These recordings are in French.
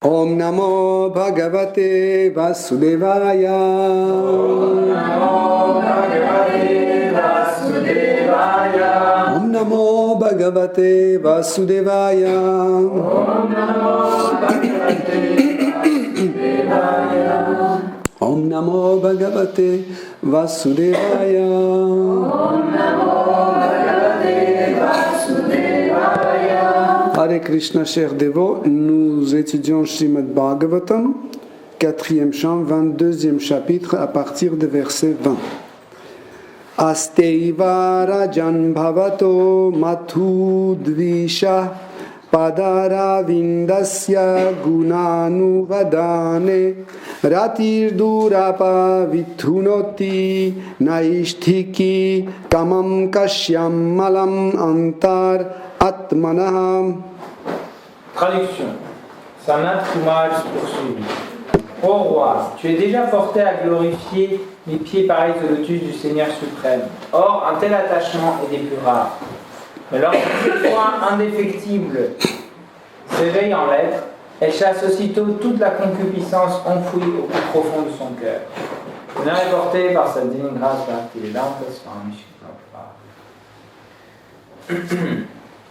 Om Namo Bhagavate Vasudevaya. Om Namo Bhagavate Vasudevaya. Om Namo Bhagavate Vasudevaya. Hare Krishna, chers dévots, nous étudions Srimad Bhagavatam, 4e chant, 22e chapitre, à partir de verset 20. Asteiva rajan bhavato matudvisha padara vindasya gunanuvadane ratir durapa vithunoti naishthiki kamam kashyam malam antar atmanaham. Traduction. Sanat Kumar poursuit. Ô roi, tu es déjà porté à glorifier les pieds pareils au lotus du Seigneur suprême. Or, un tel attachement est des plus rares. Mais lorsque cette foi indéfectible s'éveille en l'être, elle chasse aussitôt toute la concupiscence enfouie au plus profond de son cœur. L'honneur est porté par sa divine grâce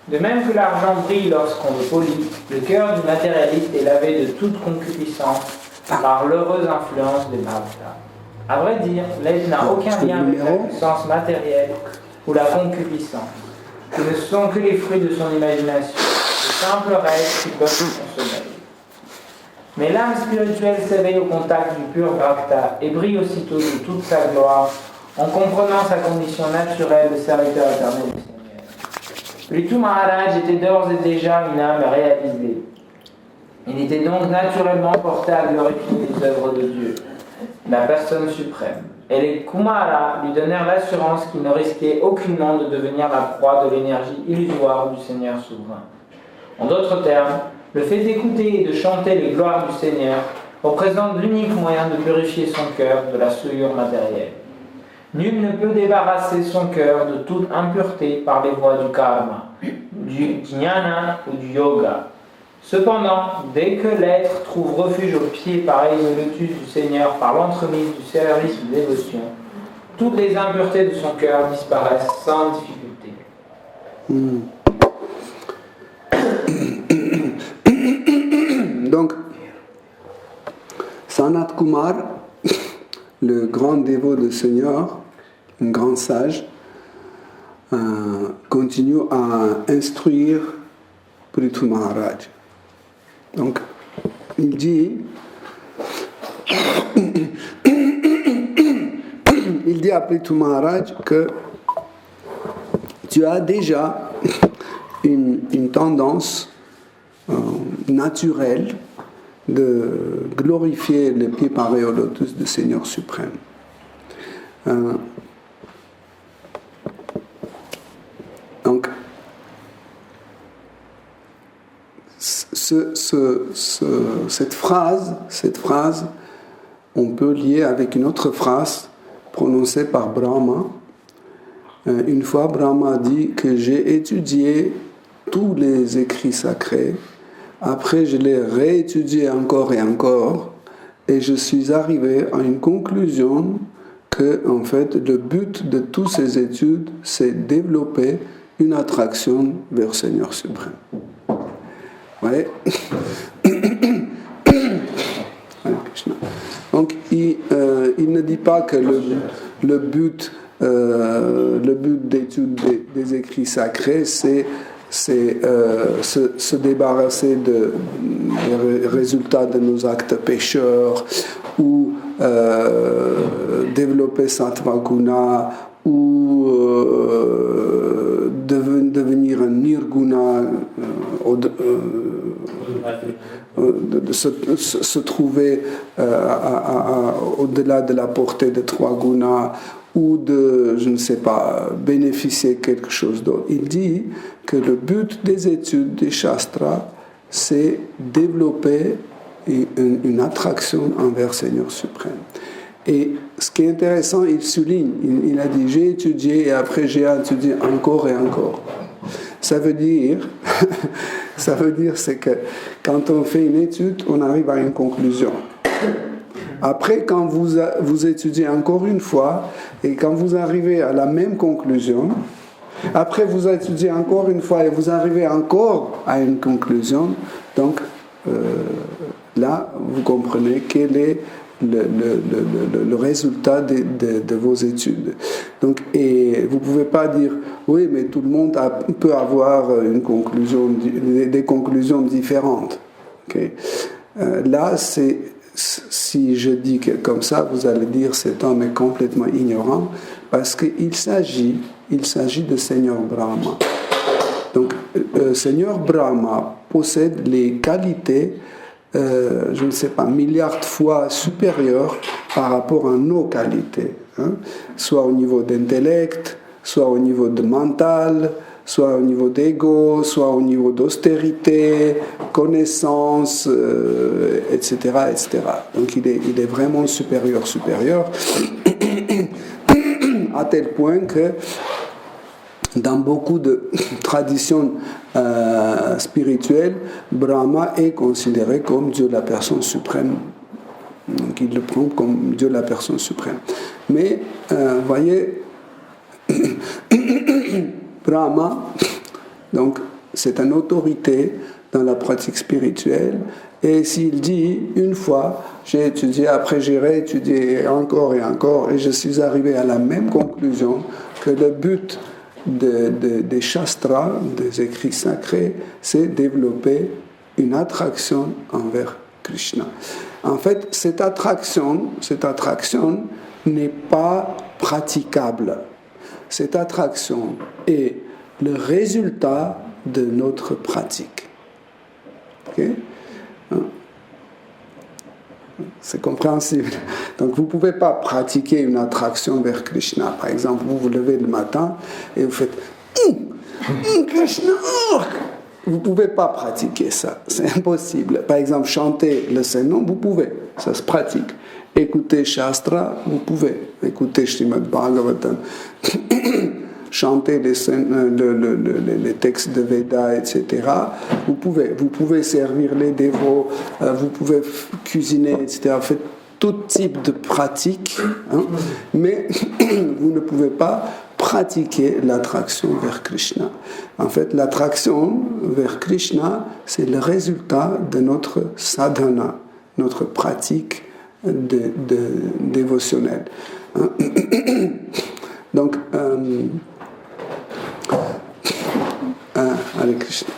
De même que l'argent brille lorsqu'on le polit, le cœur du matérialiste est lavé de toute concupiscence par l'heureuse influence des bhavas. À vrai dire, l'être n'a aucun lien avec la puissance matérielle ou la concupiscence. Ce ne sont que les fruits de son imagination, de simples rêves qui peuvent se consommer. Mais l'âme spirituelle s'éveille au contact du pur Bhakta et brille aussitôt de toute sa gloire en comprenant sa condition naturelle de serviteur éternel du Seigneur. Prithu Maharaj était d'ores et déjà une âme réalisée. Il était donc naturellement porté à glorifier les œuvres de Dieu, la personne suprême. Et les Kumara lui donnèrent l'assurance qu'il ne risquait aucunement de devenir la proie de l'énergie illusoire du Seigneur souverain. En d'autres termes, le fait d'écouter et de chanter les gloires du Seigneur représente l'unique moyen de purifier son cœur de la souillure matérielle. Nul ne peut débarrasser son cœur de toute impureté par les voies du karma, du jnana ou du yoga. Cependant, dès que l'être trouve refuge aux pieds pareils au lotus du Seigneur par l'entremise du service de dévotion, toutes les impuretés de son cœur disparaissent sans difficulté. Donc, Sanat Kumar, le grand dévot du Seigneur, un grand sage, continue à instruire Prithu Maharaj. Donc, il dit à Prithu Maharaj que tu as déjà une tendance naturelle de glorifier les pieds pareils au lotus du Seigneur suprême. Donc, cette phrase, on peut lier avec une autre phrase prononcée par Brahma. Une fois, Brahma dit que j'ai étudié tous les écrits sacrés. Après, je l'ai réétudié encore et encore, et je suis arrivé à une conclusion que, en fait, le but de toutes ces études, c'est développer une attraction vers le Seigneur suprême. Ouais. Donc, il ne dit pas que le but d'étude des écrits sacrés, c'est se débarrasser des résultats de nos actes pécheurs ou développer Sattva Guna ou devenir un Nirguna, se trouver au-delà de la portée de 3 gunas ou de, je ne sais pas, bénéficier quelque chose d'autre. Il dit que le but des études des Shastras, c'est développer une attraction envers le Seigneur suprême. Et ce qui est intéressant, il souligne, il a dit « j'ai étudié et après j'ai étudié encore et encore ». Ça veut dire Ça veut dire c'est que quand on fait une étude, on arrive à une conclusion. Après, quand vous étudiez encore une fois, et quand vous arrivez à la même conclusion, après vous étudiez encore une fois et vous arrivez encore à une conclusion, donc là, vous comprenez quel est le résultat de vos études. Donc, et vous ne pouvez pas dire, oui, mais tout le monde peut avoir des conclusions différentes. Okay? Là, si je dis que comme ça, vous allez dire cet homme est complètement ignorant, parce qu'il s'agit de Seigneur Brahma. Donc, Seigneur Brahma possède les qualités, je ne sais pas, milliards de fois supérieures par rapport à nos qualités, hein, soit au niveau d'intellect, soit au niveau de mental, soit au niveau d'ego, soit au niveau d'austérité, connaissance, etc., etc. Donc il est vraiment supérieur, à tel point que dans beaucoup de traditions spirituelles, Brahma est considéré comme Dieu la personne suprême. Donc il le prend comme Dieu la personne suprême. Mais, voyez, Brahma, donc c'est une autorité dans la pratique spirituelle, et s'il dit une fois, j'ai étudié, après j'ai réétudié encore et encore, et je suis arrivé à la même conclusion que le but des shastras, des écrits sacrés, c'est développer une attraction envers Krishna. En fait, cette attraction n'est pas praticable. Cette attraction est le résultat de notre pratique. Okay? C'est compréhensible. Donc vous ne pouvez pas pratiquer une attraction vers Krishna. Par exemple, vous vous levez le matin et vous faites Krishna. Vous ne pouvez pas pratiquer ça. C'est impossible. Par exemple, chanter le Saint-Nom, vous pouvez. Ça se pratique. Écouter Shastra, vous pouvez. Écouter Srimad Bhagavatam. Chanter les textes de Veda, etc. Vous pouvez servir les dévots, vous pouvez cuisiner, etc. Faites tout type de pratique, hein, mais vous ne pouvez pas pratiquer l'attraction vers Krishna. En fait, l'attraction vers Krishna, c'est le résultat de notre sadhana, notre pratique dévotionnelle. Hein. Donc, Hare Krishna.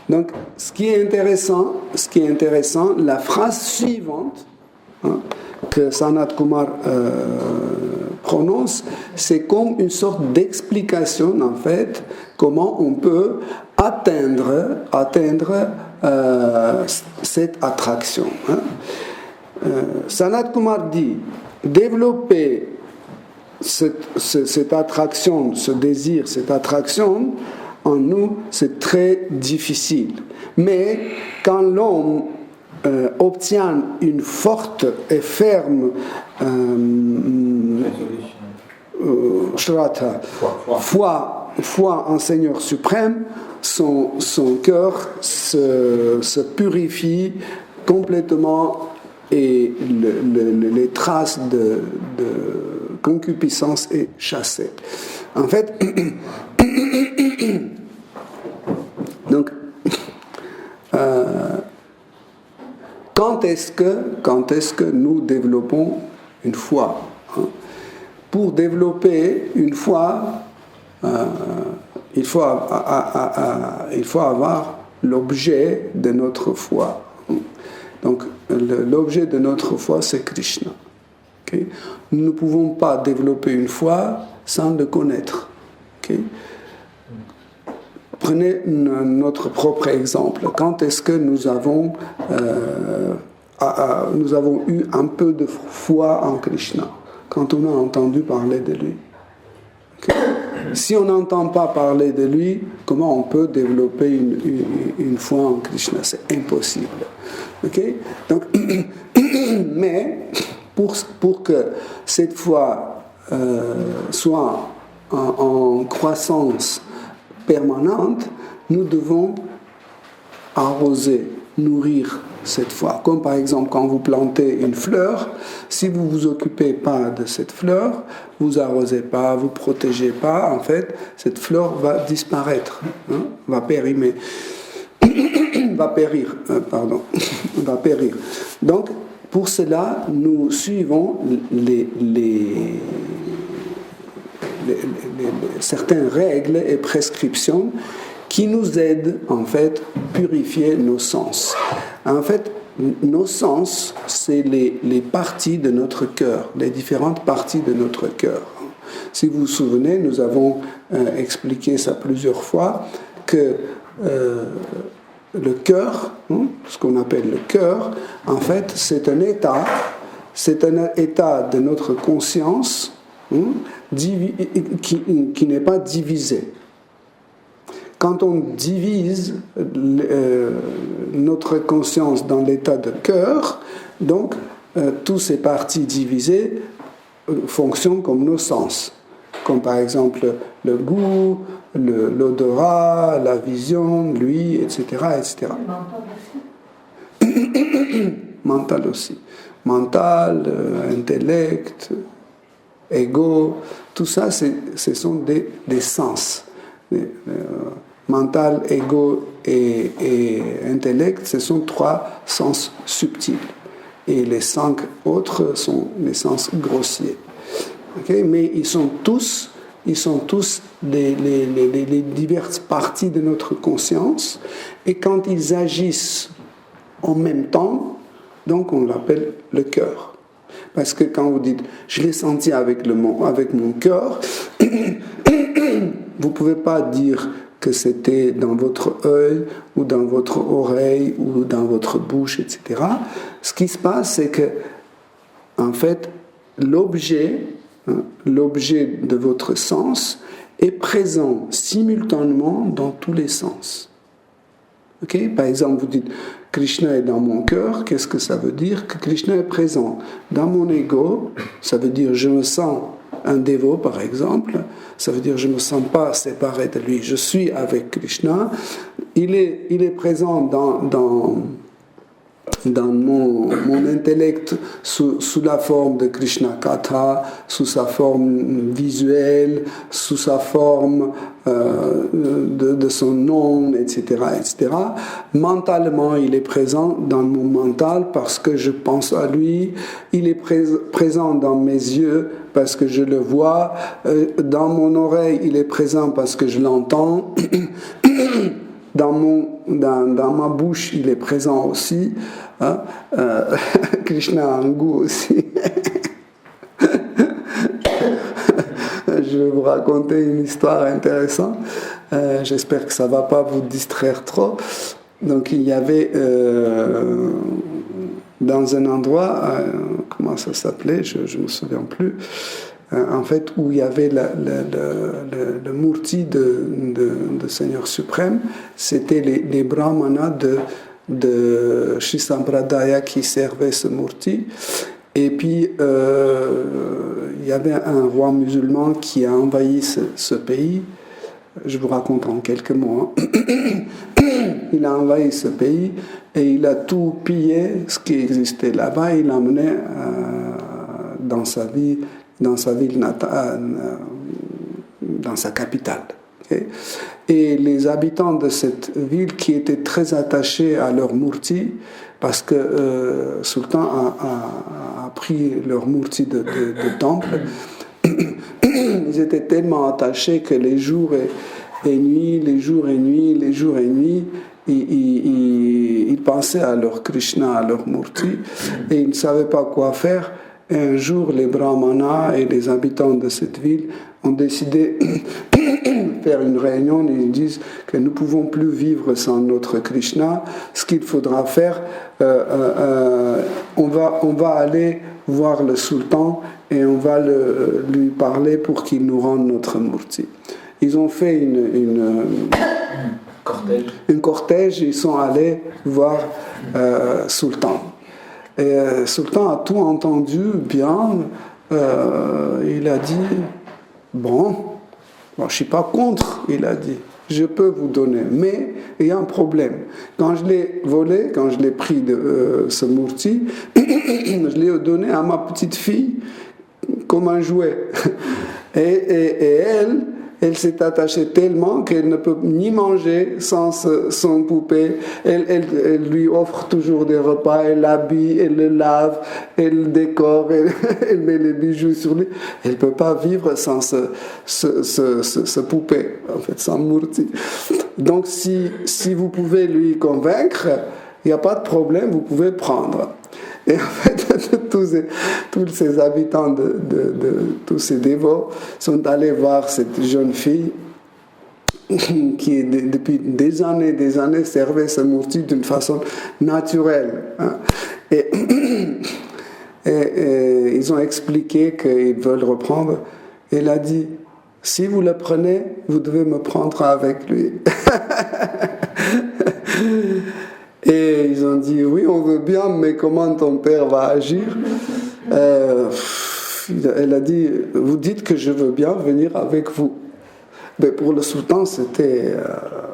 Donc, ce qui est intéressant, la phrase suivante, hein, que Sanat Kumar prononce, c'est comme une sorte d'explication, en fait, comment on peut atteindre cette attraction. Hein. Sanat Kumar dit, développer cette attraction, ce désir, cette attraction, en nous, c'est très difficile. Mais quand l'homme obtient une forte et ferme foi en Seigneur suprême, son cœur se purifie complètement et les traces de concupiscence est chassée. En fait, donc, quand est-ce que nous développons une foi, hein? Pour développer une foi, il faut avoir l'objet de notre foi. Donc, l'objet de notre foi, c'est Krishna. Okay? Nous ne pouvons pas développer une foi sans le connaître. Okay? Prenez notre propre exemple. Quand est-ce que nous avons eu un peu de foi en Krishna? Quand on a entendu parler de lui. Okay? Si on n'entend pas parler de lui, comment on peut développer une foi en Krishna? C'est impossible. Okay? Donc, mais pour que cette foi soit en croissance permanente, nous devons arroser, nourrir cette foi. Comme par exemple quand vous plantez une fleur, si vous ne vous occupez pas de cette fleur, vous arrosez pas, vous protégez pas, en fait, cette fleur va disparaître, va périmer. va périr. Donc, pour cela, nous suivons certaines règles et prescriptions qui nous aident, en fait, à purifier nos sens. En fait, nos sens, c'est les parties de notre cœur, les différentes parties de notre cœur. Si vous vous souvenez, nous avons expliqué ça plusieurs fois, que le cœur, ce qu'on appelle le cœur, en fait, c'est un état de notre conscience qui n'est pas divisé. Quand on divise notre conscience dans l'état de cœur, donc toutes ces parties divisées fonctionnent comme nos sens, comme par exemple le goût, l'odorat, la vision, l'ouïe, etc., etc. Mental aussi. Mental, intellect, ego, tout ça, ce sont des sens. Mental, ego et intellect, ce sont 3 sens subtils. Et les 5 autres sont les sens grossiers. Okay? Mais ils sont tous les diverses parties de notre conscience. Et quand ils agissent en même temps, donc on l'appelle le cœur. Parce que quand vous dites « je l'ai senti avec mon cœur », vous ne pouvez pas dire que c'était dans votre œil ou dans votre oreille ou dans votre bouche, etc. Ce qui se passe, c'est que, en fait, l'objet de votre sens est présent simultanément dans tous les sens. Okay? Par exemple, vous dites Krishna est dans mon cœur, qu'est-ce que ça veut dire? Que Krishna est présent dans mon ego, ça veut dire je me sens un dévot par exemple, ça veut dire je ne me sens pas séparé de lui, je suis avec Krishna, il est présent dans mon intellect sous la forme de Krishna Katha, sous sa forme visuelle, sous sa forme de son nom, etc., etc. Mentalement, il est présent dans mon mental parce que je pense à lui. Il est présent dans mes yeux parce que je le vois. Dans mon oreille, il est présent parce que je l'entends. Dans ma bouche, il est présent aussi. Krishna a un goût aussi. Je vais vous raconter une histoire intéressante. J'espère que ça ne va pas vous distraire trop. Donc il y avait dans un endroit, comment ça s'appelait, je ne me souviens plus, en fait, où il y avait le murti de Seigneur suprême, c'était les brahmanas de Sri Sampradaya qui servaient ce murti. Et puis, il y avait un roi musulman qui a envahi ce pays. Je vous raconte en quelques mots. Il a envahi ce pays et il a tout pillé, ce qui existait là-bas. Il l'a emmené dans sa ville natale, dans sa capitale. Okay? Et les habitants de cette ville qui étaient très attachés à leur murti, parce que Sultan a pris leur murti de temple, ils étaient tellement attachés que les jours et nuits, ils pensaient à leur Krishna, à leur murti, et ils ne savaient pas quoi faire. Et un jour, les brahmanas et les habitants de cette ville ont décidé de faire une réunion. Ils disent que nous ne pouvons plus vivre sans notre Krishna. Ce qu'il faudra faire, on va aller voir le sultan et on va lui parler pour qu'il nous rende notre murti. Ils ont fait un cortège, ils sont allés voir sultan. Et Sultan a tout entendu bien. Il a dit bon, je ne suis pas contre, il a dit. je peux vous donner. Mais il y a un problème. Quand je l'ai volé, quand je l'ai pris de ce murti, je l'ai donné à ma petite fille comme un jouet. Et elle s'est attachée tellement qu'elle ne peut ni manger sans son poupée. Elle lui offre toujours des repas, elle l'habille, elle le lave, elle le décore, elle met les bijoux sur lui. Elle ne peut pas vivre sans ce poupée, en fait, sans murti. Donc si vous pouvez lui convaincre, il n'y a pas de problème, vous pouvez prendre. Et en fait, tous ces habitants de tous ces dévots sont allés voir cette jeune fille qui depuis des années servait ce murti d'une façon naturelle. Hein. Et ils ont expliqué qu'ils veulent reprendre. Elle a dit, si vous le prenez, vous devez me prendre avec lui. Et ils ont dit, oui, on veut bien, mais comment ton père va agir? Elle a dit, vous dites que je veux bien venir avec vous. Mais pour le sultan, c'était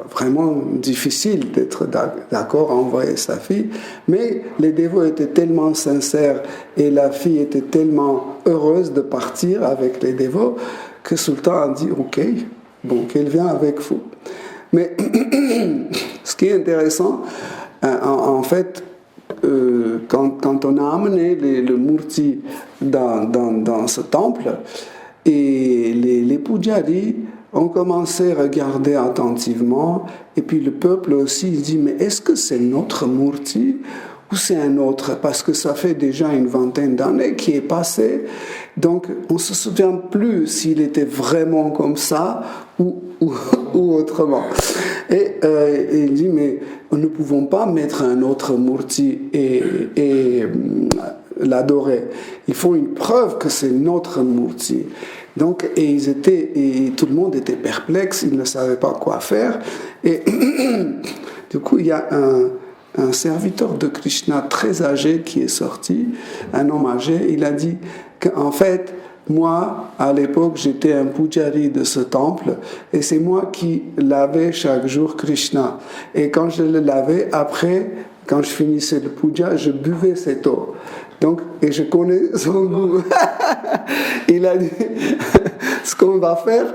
vraiment difficile d'être d'accord à envoyer sa fille. Mais les dévots étaient tellement sincères et la fille était tellement heureuse de partir avec les dévots que le sultan a dit, ok, bon, qu'elle vienne avec vous. Mais ce qui est intéressant, en fait, quand on a amené le murti dans ce temple, et les pujaris ont commencé à regarder attentivement, et puis le peuple aussi dit, mais est-ce que c'est notre murti ou c'est un autre? Parce que ça fait déjà une vingtaine d'années qui est passé, donc on ne se souvient plus s'il était vraiment comme ça ou autrement. Et il dit, mais nous ne pouvons pas mettre un autre murti et l'adorer. Il faut une preuve que c'est notre murti. Donc, et tout le monde était perplexe, ils ne savaient pas quoi faire. Et du coup, il y a un serviteur de Krishna très âgé qui est sorti, un homme âgé. Il a dit qu'en fait, moi, à l'époque, j'étais un pujari de ce temple et c'est moi qui lavais chaque jour Krishna. Et quand je le lavais, après, quand je finissais le puja, je buvais cette eau. Donc, et je connais son goût. Il a dit, ce qu'on va faire,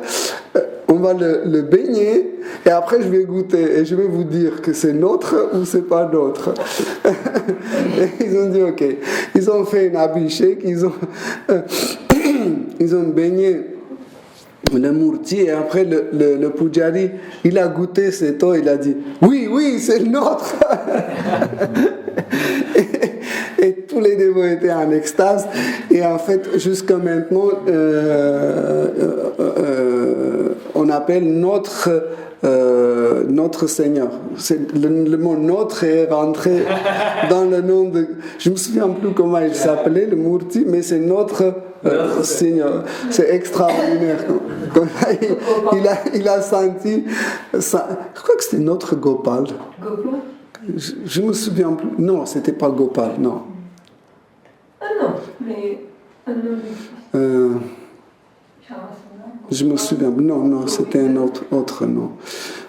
on va le baigner et après je vais goûter et je vais vous dire que c'est nôtre ou c'est pas nôtre. Et ils ont dit ok. Ils ont fait une abhishek, ils ont baigné le murti et après le pujari, il a goûté cette eau, il a dit oui, c'est le nôtre. Et tous les dévots étaient en extase et en fait jusqu'à maintenant on appelle notre Seigneur. Le mot notre est rentré dans le nom de... Je ne me souviens plus comment il s'appelait, le Murti, mais c'est notre Seigneur. C'est extraordinaire. Il a senti... Ça, je crois que c'était notre Gopal. Gopal? Je me souviens plus. Non, c'était pas Gopal, non. Ah non, mais un nom. Je me souviens. Non, c'était un autre nom.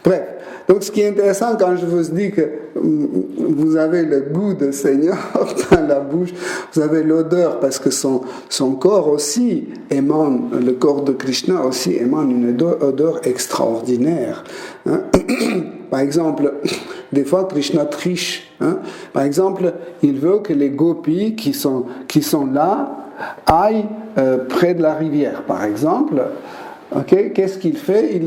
Bref. Donc, ce qui est intéressant quand je vous dis que vous avez le goût de Seigneur dans la bouche, vous avez l'odeur parce que son corps aussi émane, le corps de Krishna aussi émane une odeur extraordinaire. Hein? Par exemple, des fois Krishna triche. Hein? Par exemple, il veut que les gopis qui sont là aillent près de la rivière, par exemple. Okay, qu'est-ce qu'il fait?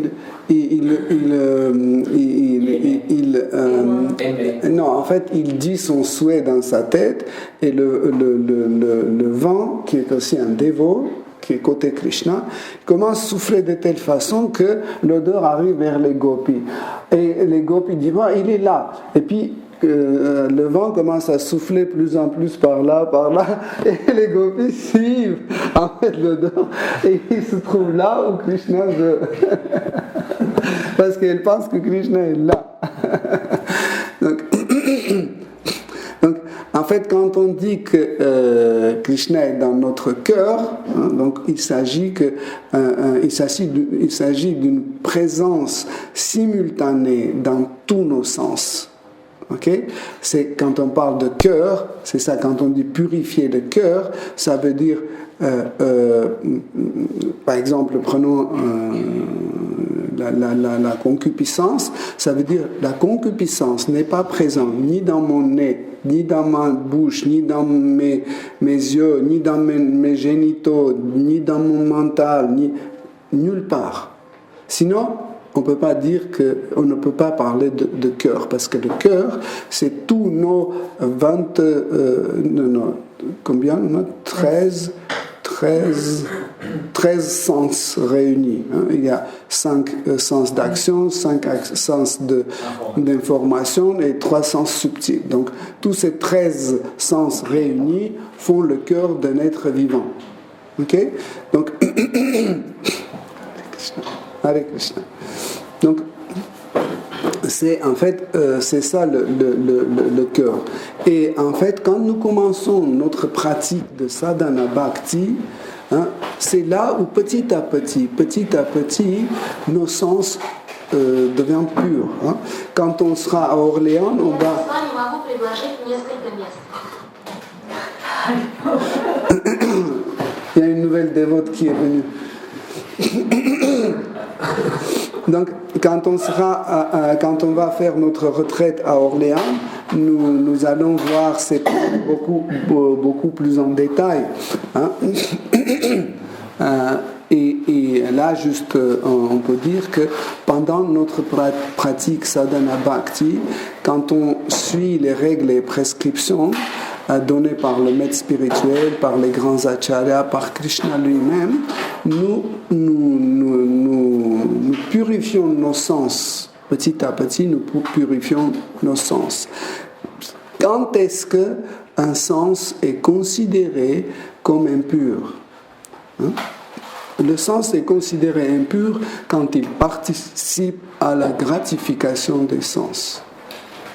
Non, en fait, il dit son souhait dans sa tête et le vent, qui est aussi un dévot, qui est côté Krishna, commence à souffler de telle façon que l'odeur arrive vers les gopis. Et les gopis disent, il est là. Et puis, le vent commence à souffler plus en plus par là, et les gopis suivent en fait l'odeur, et ils se trouvent là où Krishna veut. Parce qu'elles pensent que Krishna est là. Donc, En fait, quand on dit que Krishna est dans notre cœur, donc il s'agit d'une présence simultanée dans tous nos sens. Okay? C'est quand on parle de cœur, c'est ça, quand on dit purifier le cœur, ça veut dire, par exemple, prenons la concupiscence, ça veut dire la concupiscence n'est pas présente ni dans mon nez, ni dans ma bouche, ni dans mes yeux, ni dans mes génitaux, ni dans mon mental, ni nulle part. Sinon, on peut pas dire on ne peut pas parler de cœur, parce que le cœur, c'est tous nos 13 sens réunis. Il y a 5 sens d'action, 5 sens d'information et 3 sens subtils. Donc, tous ces 13 sens réunis font le cœur d'un être vivant. Ok? Donc, Hare Krishna. Donc, c'est en fait, c'est ça le cœur. Et en fait, quand nous commençons notre pratique de sadhana bhakti, c'est là où petit à petit, nos sens deviennent purs. Quand on sera à Orléans, on va... Il y a une nouvelle dévote qui est venue. Donc, quand on va faire notre retraite à Orléans, nous allons voir ces points beaucoup plus en détail. Et là, juste, on peut dire que pendant notre pratique sadhana bhakti, quand on suit les règles et prescriptions données par le maître spirituel, par les grands acharyas, par Krishna lui-même, nous purifions nos sens. Petit à petit, nous purifions nos sens. Quand est-ce qu'un sens est considéré comme impur? Le sens est considéré impur quand il participe à la gratification des sens.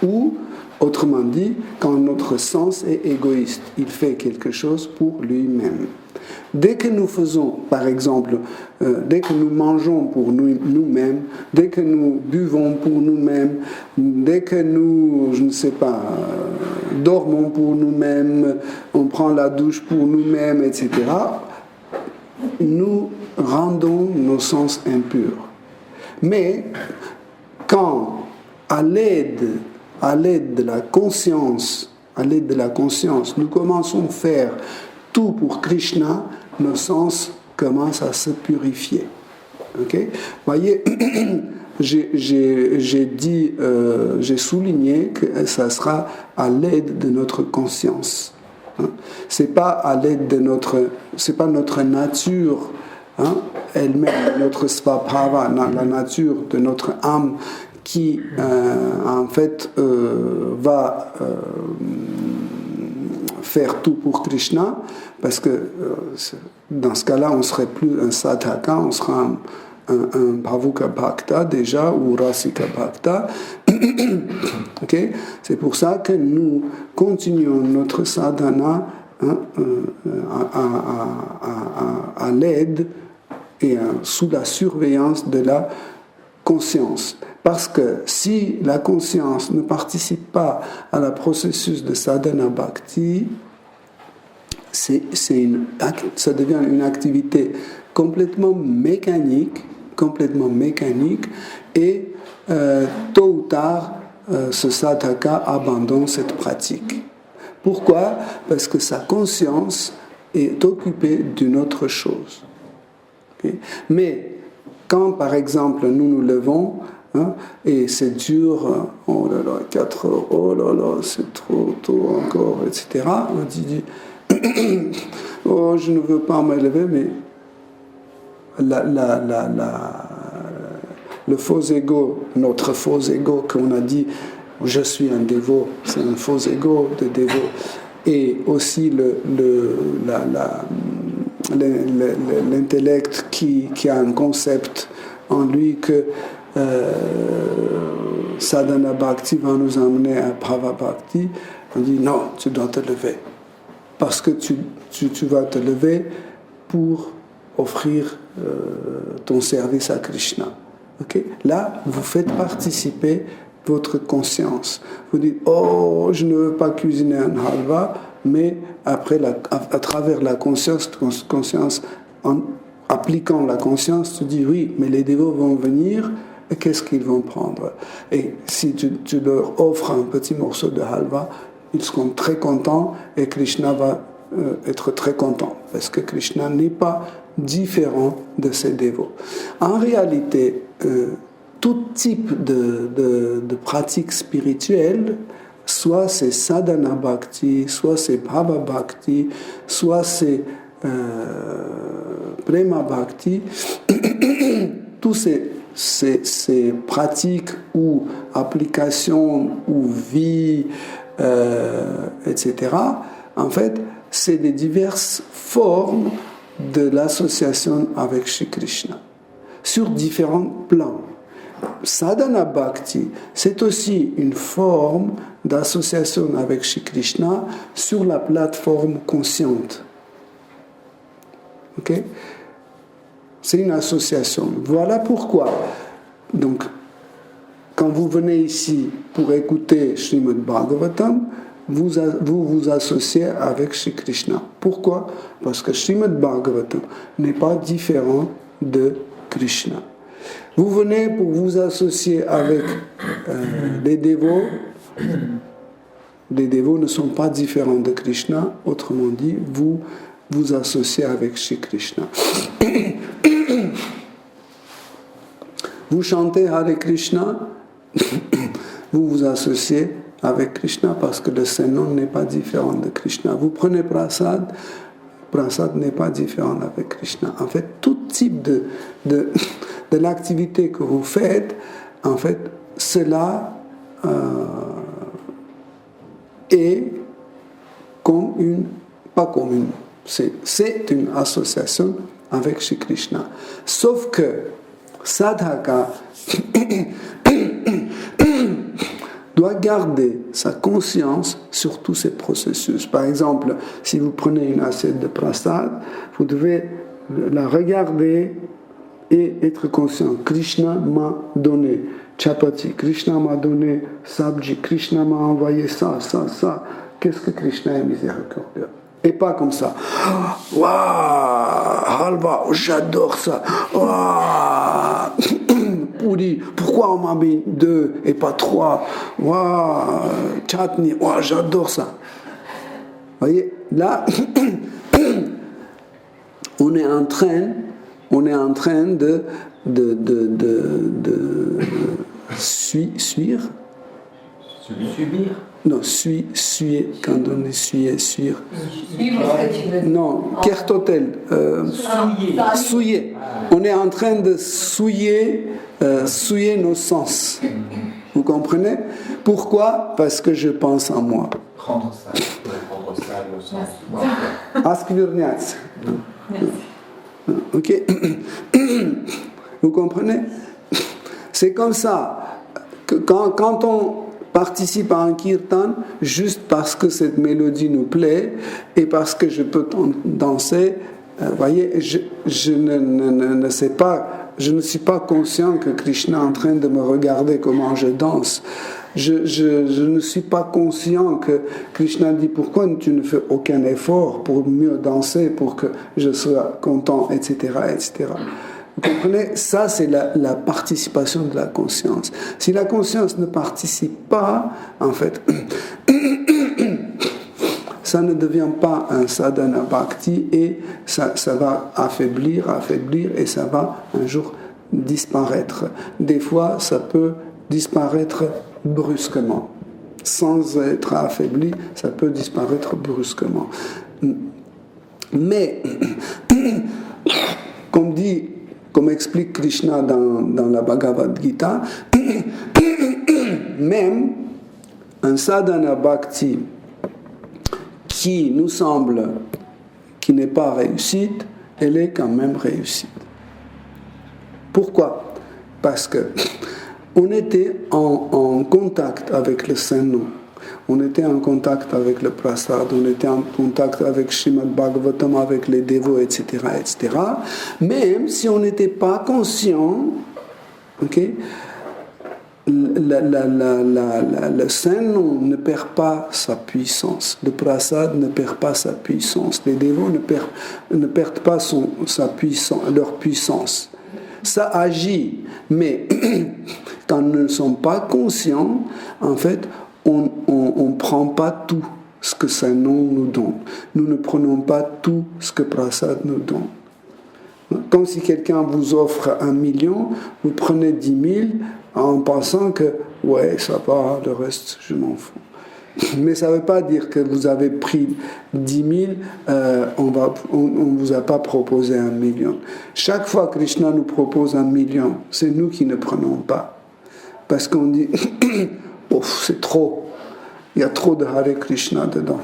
Ou, autrement dit, quand notre sens est égoïste, il fait quelque chose pour lui-même. Dès que nous faisons, par exemple, dès que nous mangeons pour nous-mêmes, dès que nous buvons pour nous-mêmes, dès que nous, je ne sais pas, dormons pour nous-mêmes, on prend la douche pour nous-mêmes, etc., nous rendons nos sens impurs. Mais quand, à l'aide de la conscience, nous commençons à faire tout pour Krishna, nos sens commencent à se purifier. Okay? Voyez, j'ai souligné que ça sera à l'aide de notre conscience. C'est pas à l'aide de c'est pas notre nature elle-même, notre svabhava, la nature de notre âme qui en fait va faire tout pour Krishna, parce que dans ce cas-là, on ne serait plus un sadhaka, on sera un bhavuka bhakta déjà, ou rasika bhakta. Okay? C'est pour ça que nous continuons notre sadhana à l'aide et sous la surveillance de la conscience. Parce que si la conscience ne participe pas à la processus de sadhana bhakti, ça devient une activité complètement mécanique, et tôt ou tard, ce sadhaka abandonne cette pratique. Pourquoi? Parce que sa conscience est occupée d'une autre chose. Okay? Mais quand, par exemple, nous levons, et c'est dur, oh là là, 4 heures, oh là là, c'est trop tôt encore, etc. On dit, oh, je ne veux pas me lever, mais le faux ego, notre faux ego qu'on a dit, je suis un dévot, c'est un faux ego de dévot. Et aussi l'intellect qui a un concept en lui que sadhana bhakti va nous amener à bhava bhakti, On dit non, tu dois te lever. Parce que tu vas te lever pour offrir ton service à Krishna. Okay? Là, vous faites participer votre conscience. Vous dites, oh, je ne veux pas cuisiner un halva, mais après, à travers la conscience, en appliquant la conscience, tu dis, oui, mais les dévots vont venir, et qu'est-ce qu'ils vont prendre? Et si tu leur offres un petit morceau de halva, ils seront très contents, et Krishna va être très content, parce que Krishna n'est pas différent de ses dévots. En réalité, tout type de pratique spirituelle, soit c'est sadhana bhakti, soit c'est bhava bhakti, soit c'est prema bhakti, tous ces pratiques ou applications ou vie, etc., en fait, c'est des diverses formes de l'association avec Shri Krishna, sur différents plans. Sadhana Bhakti, c'est aussi une forme d'association avec Shri Krishna sur la plateforme consciente. Ok? C'est une association. Voilà pourquoi. Donc, quand vous venez ici pour écouter Srimad Bhagavatam, vous vous associez avec Shri Krishna. Pourquoi? Parce que Srimad Bhagavatam n'est pas différent de Krishna. Vous venez pour vous associer avec les dévots. Les dévots ne sont pas différents de Krishna. Autrement dit, vous vous associez avec Shri Krishna. Vous chantez Hare Krishna, vous vous associez avec Krishna parce que le Saint-Nom n'est pas différent de Krishna. Vous prenez Prasad, Prasad n'est pas différent avec Krishna. En fait, tout type de l'activité que vous faites, en fait, cela est comme une, pas comme une, c'est une association avec Shri Krishna. Sauf que Sadhaka doit garder sa conscience sur tous ces processus. Par exemple, si vous prenez une assiette de prasad, vous devez la regarder et être conscient. Krishna m'a donné chapati, Krishna m'a donné sabji, Krishna m'a envoyé ça. Qu'est-ce que Krishna est miséricordieux? Et pas comme ça. Waouh, halva, j'adore ça. Waouh, pourri, pourquoi on m'a mis 2 et pas 3? Waouh, chutney, waouh, j'adore ça. Vous voyez, là, on est en train de suivre. Subir. Non, suyer, quand on est suyer. Non, kertotel. Souiller. On est en train de souiller nos sens. Vous comprenez? Pourquoi? Parce que je pense en moi. Prendre ça au sens. Askvirnyats. Ok? Vous comprenez? C'est comme ça que quand on participe à un kirtan juste parce que cette mélodie nous plaît et parce que je peux danser, voyez, je ne sais pas, je ne suis pas conscient que Krishna est en train de me regarder comment je danse. Je ne suis pas conscient que Krishna dit pourquoi tu ne fais aucun effort pour mieux danser, pour que je sois content, etc., etc. Vous comprenez? Ça, c'est la participation de la conscience. Si la conscience ne participe pas, en fait, ça ne devient pas un sadhana bhakti et ça va affaiblir et ça va un jour disparaître. Des fois, ça peut disparaître brusquement. Sans être affaibli, ça peut disparaître brusquement. Mais, comme explique Krishna dans la Bhagavad Gita, même un sadhana bhakti qui nous semble qui n'est pas réussite, elle est quand même réussite. Pourquoi? Parce que on était en contact avec le Saint-Nom. On était en contact avec le prasad, on était en contact avec Srimad Bhagavatam, avec les dévots, etc., etc. Même si on n'était pas conscient, ok, le Saint-Nom ne perd pas sa puissance, le prasad ne perd pas sa puissance, les dévots ne perdent pas leur puissance. Ça agit, mais quand nous ne sommes pas conscients, en fait, on ne prend pas tout ce que Saint-Nom nous donne. Nous ne prenons pas tout ce que prasad nous donne. Comme si quelqu'un vous offre 1 million, vous prenez 10 000 en pensant que, ouais, ça va, le reste, je m'en fous. Mais ça ne veut pas dire que vous avez pris 10 000, on ne vous a pas proposé 1 million. Chaque fois que Krishna nous propose 1 million, c'est nous qui ne prenons pas. Parce qu'on dit, ouf, c'est trop. Il y a trop de Hare Krishna dedans.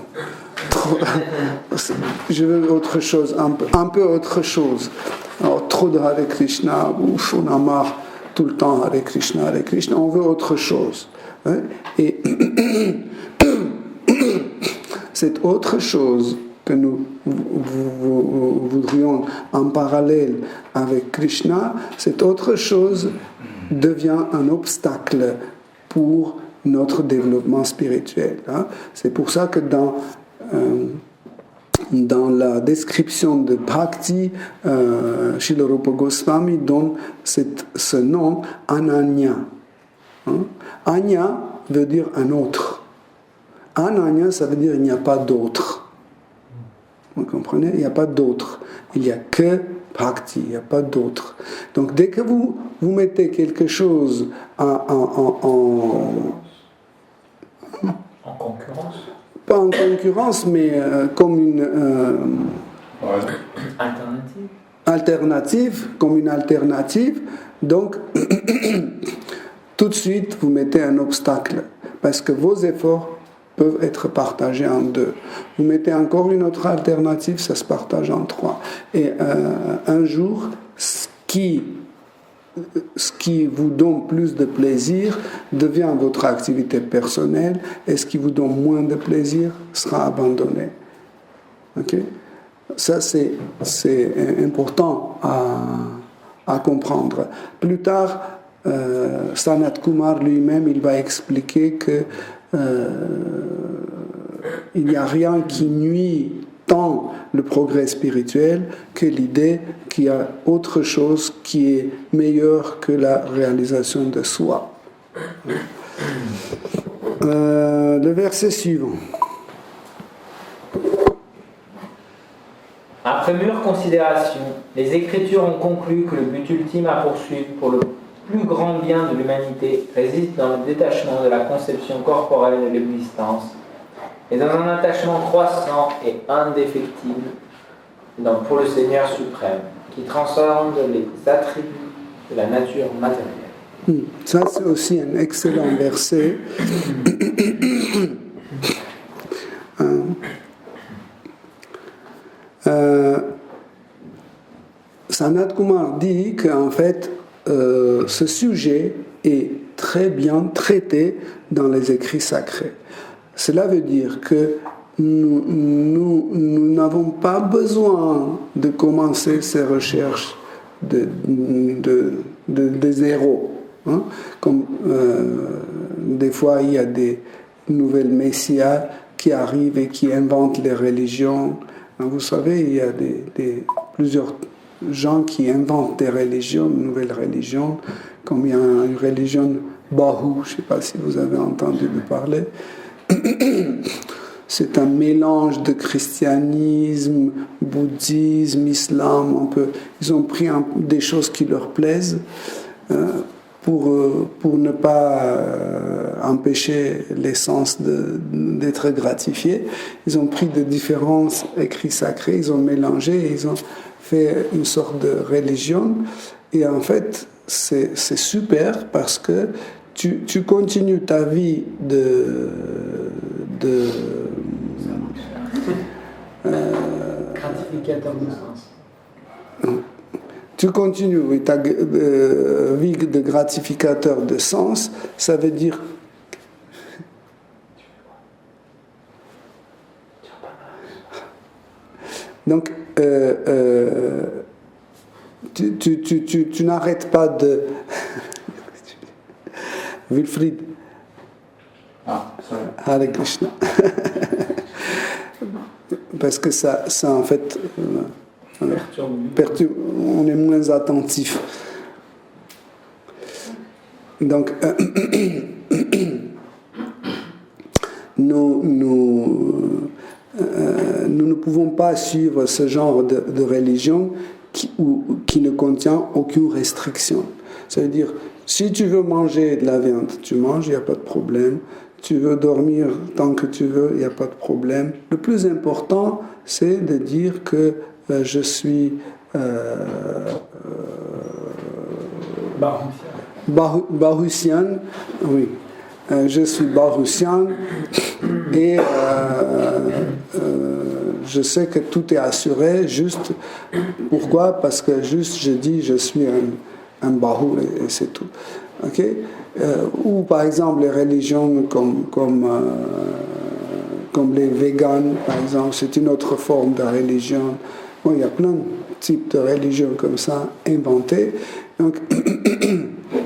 Je veux autre chose, un peu autre chose. Alors, trop de Hare Krishna, ouf, on a marre tout le temps Hare Krishna, on veut autre chose. Hein? Et cette autre chose que nous voudrions en parallèle avec Krishna, cette autre chose devient un obstacle pour notre développement spirituel. Hein? C'est pour ça que dans la description de Bhakti, Srila Rupa Goswami donne ce nom Ananya. Hein? Anya veut dire un autre. Ananya, ça veut dire il n'y a pas d'autre. Vous comprenez? Il n'y a pas d'autre. Il n'y a que Bhakti, il n'y a pas d'autre. Donc dès que vous mettez quelque chose en concurrence, pas en concurrence, mais comme une alternative, comme une alternative, donc tout de suite vous mettez un obstacle, parce que vos efforts peuvent être partagés en 2. Vous mettez encore une autre alternative, ça se partage en 3. Et un jour, ce qui vous donne plus de plaisir devient votre activité personnelle, et ce qui vous donne moins de plaisir sera abandonné. Ok? Ça, c'est important à comprendre. Plus tard, Sanat Kumar lui-même, il va expliquer que il n'y a rien qui nuit tant le progrès spirituel que l'idée qu'il y a autre chose qui est meilleure que la réalisation de soi. Le verset suivant. Après mûre considération, les Écritures ont conclu que le but ultime à poursuivre pour le plus grand bien de l'humanité réside dans le détachement de la conception corporelle de l'existence et dans un attachement croissant et indéfectible pour le Seigneur suprême, qui transcende les attributs de la nature matérielle. Ça, c'est aussi un excellent verset. Sanat Kumar dit qu'en fait, ce sujet est très bien traité dans les écrits sacrés. Cela veut dire que nous n'avons pas besoin de commencer ces recherches de zéro. Hein? Comme des fois, il y a des nouvelles messias qui arrivent et qui inventent les religions. Vous savez, il y a plusieurs gens qui inventent des religions, de nouvelles religions, comme il y a une religion Bahu, je ne sais pas si vous avez entendu parler. C'est un mélange de christianisme, bouddhisme, islam. Ils ont pris des choses qui leur plaisent pour ne pas empêcher l'essence d'être gratifié. Ils ont pris de différents écrits sacrés, ils ont mélangé, et ils ont fait une sorte de religion. Et en fait, c'est super parce que tu continues ta vie gratificateur de sens. Tu continues ta vie de gratificateur de sens, ça veut dire Donc, tu n'arrêtes pas de... Wilfried. Ah, sorry. Hare Krishna. Parce que ça en fait, perturbe, on est moins attentif. Donc, nous ne pouvons pas suivre ce genre de religion qui ne contient aucune restriction. Ça veut dire, si tu veux manger de la viande, tu manges, il n'y a pas de problème. Tu veux dormir tant que tu veux, il n'y a pas de problème. Le plus important, c'est de dire que je suis Barusian, oui. Je suis Barusian et je sais que tout est assuré. Juste pourquoi? Parce que juste je dis je suis un Bahu et c'est tout. Ok? Ou par exemple les religions comme les véganes, par exemple, c'est une autre forme de religion. Bon, il y a plein de types de religions comme ça inventées. Donc,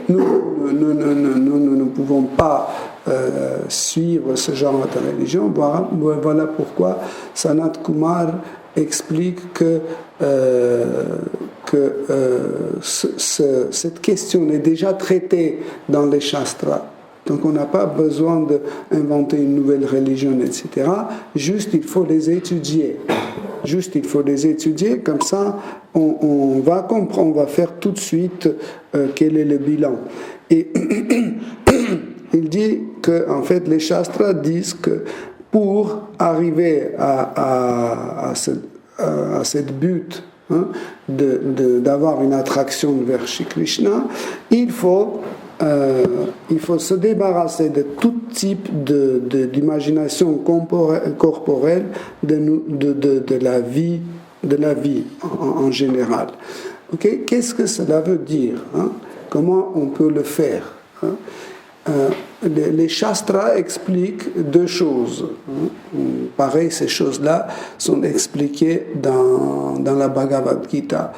nous ne pouvons pas suivre ce genre de religion. Voilà pourquoi Sanat Kumar explique que cette question est déjà traitée dans les Shastras. Donc on n'a pas besoin d'inventer une nouvelle religion, etc. Juste il faut les étudier. Comme ça on va comprendre, on va faire tout de suite quel est le bilan. Et il dit que en fait les Shastras disent que pour arriver à cette but, d'avoir une attraction vers Shri Krishna, il faut se débarrasser de tout type d'imagination corporelle de la vie en général. Okay? Qu'est-ce que cela veut dire? Comment on peut le faire? Les Shastras expliquent deux choses. Pareil, ces choses-là sont expliquées dans la Bhagavad Gita.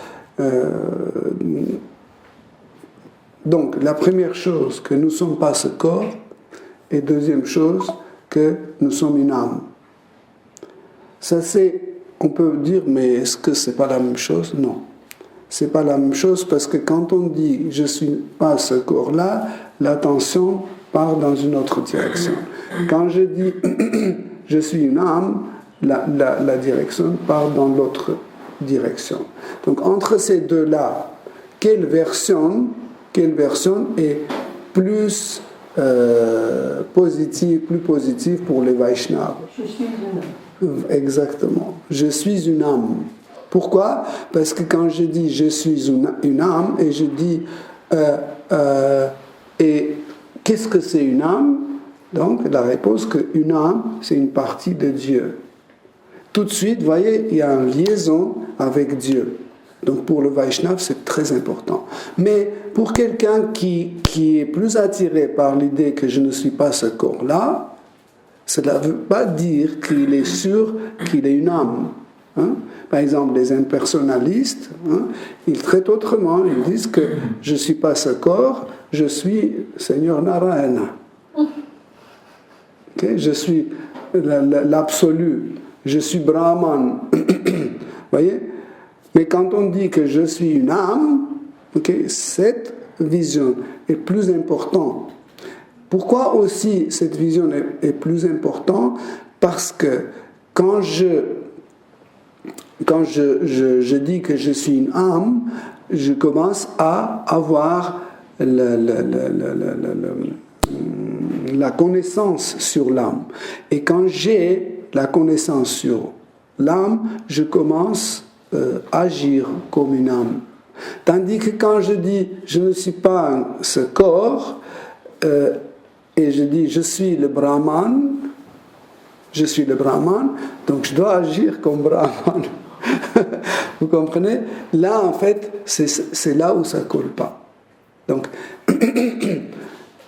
Donc, la première chose, que nous ne sommes pas ce corps, et deuxième chose, que nous sommes une âme. Ça, on peut dire, mais est-ce que ce n'est pas la même chose? Non. Ce n'est pas la même chose parce que quand on dit « je ne suis pas ce corps-là », l'attention part dans une autre direction. Quand je dis « je suis une âme », la direction part dans l'autre direction. Donc, entre ces deux-là, quelle version est plus positive pour les Vaishnavas? Je suis une âme. Exactement. Je suis une âme. Pourquoi? Parce que quand je dis je suis une âme et je dis et qu'est-ce que c'est une âme? Donc la réponse qu'une âme c'est une partie de Dieu. Tout de suite, vous voyez, il y a une liaison avec Dieu. Donc pour le Vaishnava, c'est très important. Mais pour quelqu'un qui est plus attiré par l'idée que je ne suis pas ce corps-là, cela ne veut pas dire qu'il est sûr qu'il est une âme. Par exemple, les impersonnalistes, ils traitent autrement. Ils disent que je ne suis pas ce corps, je suis Seigneur Narayana. Okay? Je suis l'absolu. Je suis Brahman. Voyez? Mais quand on dit que je suis une âme, cette vision est plus importante. Pourquoi aussi cette vision est plus importante? Parce que quand je dis que je suis une âme, je commence à avoir la connaissance sur l'âme. Et quand j'ai la connaissance sur l'âme, je commence à agir comme une âme. Tandis que quand je dis je ne suis pas ce corps, et je dis je suis le Brahman, donc je dois agir comme Brahman. Vous comprenez? Là, en fait, c'est là où ça ne colle pas. Donc, vous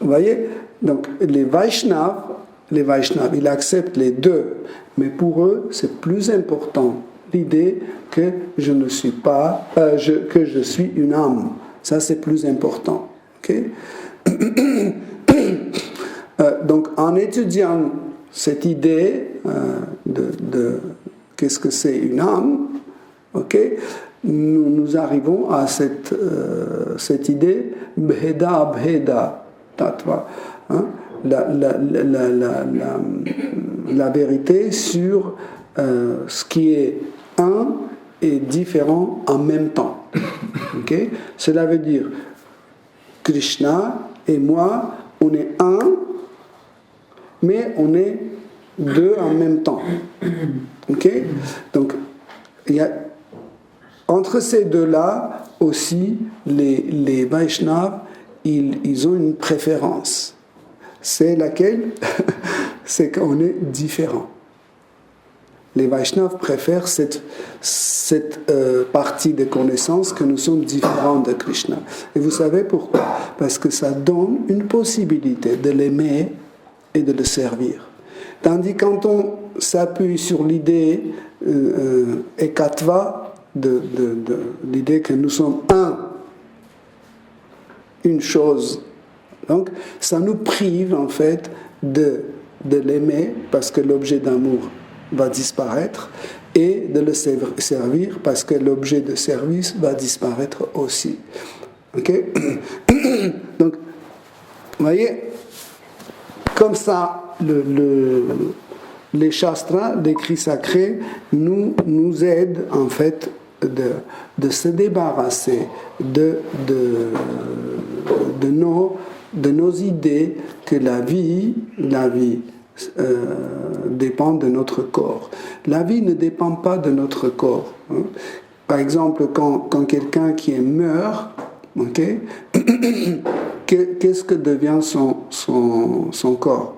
voyez? Donc, les Vaishnavas, ils acceptent les deux, mais pour eux, c'est plus important l'idée que je ne suis pas, que je suis une âme. Ça, c'est plus important. Okay? Donc, en étudiant cette idée de qu'est-ce que c'est une âme, okay, nous arrivons à cette idée bheda bheda tattva, hein, la vérité sur ce qui est un et différent en même temps. Okay? Cela veut dire Krishna et moi, on est un, mais on est deux en même temps. Okay? Donc, il y a entre ces deux-là aussi, les Vaishnavas, ils ont une préférence. C'est laquelle? C'est qu'on est différent. Les Vaishnavas préfèrent cette partie de connaissance que nous sommes différents de Krishna. Et vous savez pourquoi? Parce que ça donne une possibilité de l'aimer et de le servir. Tandis que quand on s'appuie sur l'idée ekatva, de l'idée que nous sommes une chose, donc ça nous prive en fait de l'aimer parce que l'objet d'amour va disparaître et de le servir parce que l'objet de service va disparaître aussi. Ok? Donc, vous voyez, comme ça, les shastras, l'écrit sacré, nous aident en fait de se débarrasser de nos idées que la vie dépend de notre corps. La vie ne dépend pas de notre corps. Hein. Par exemple, quand quelqu'un qui meurt, okay, qu'est-ce que devient son corps?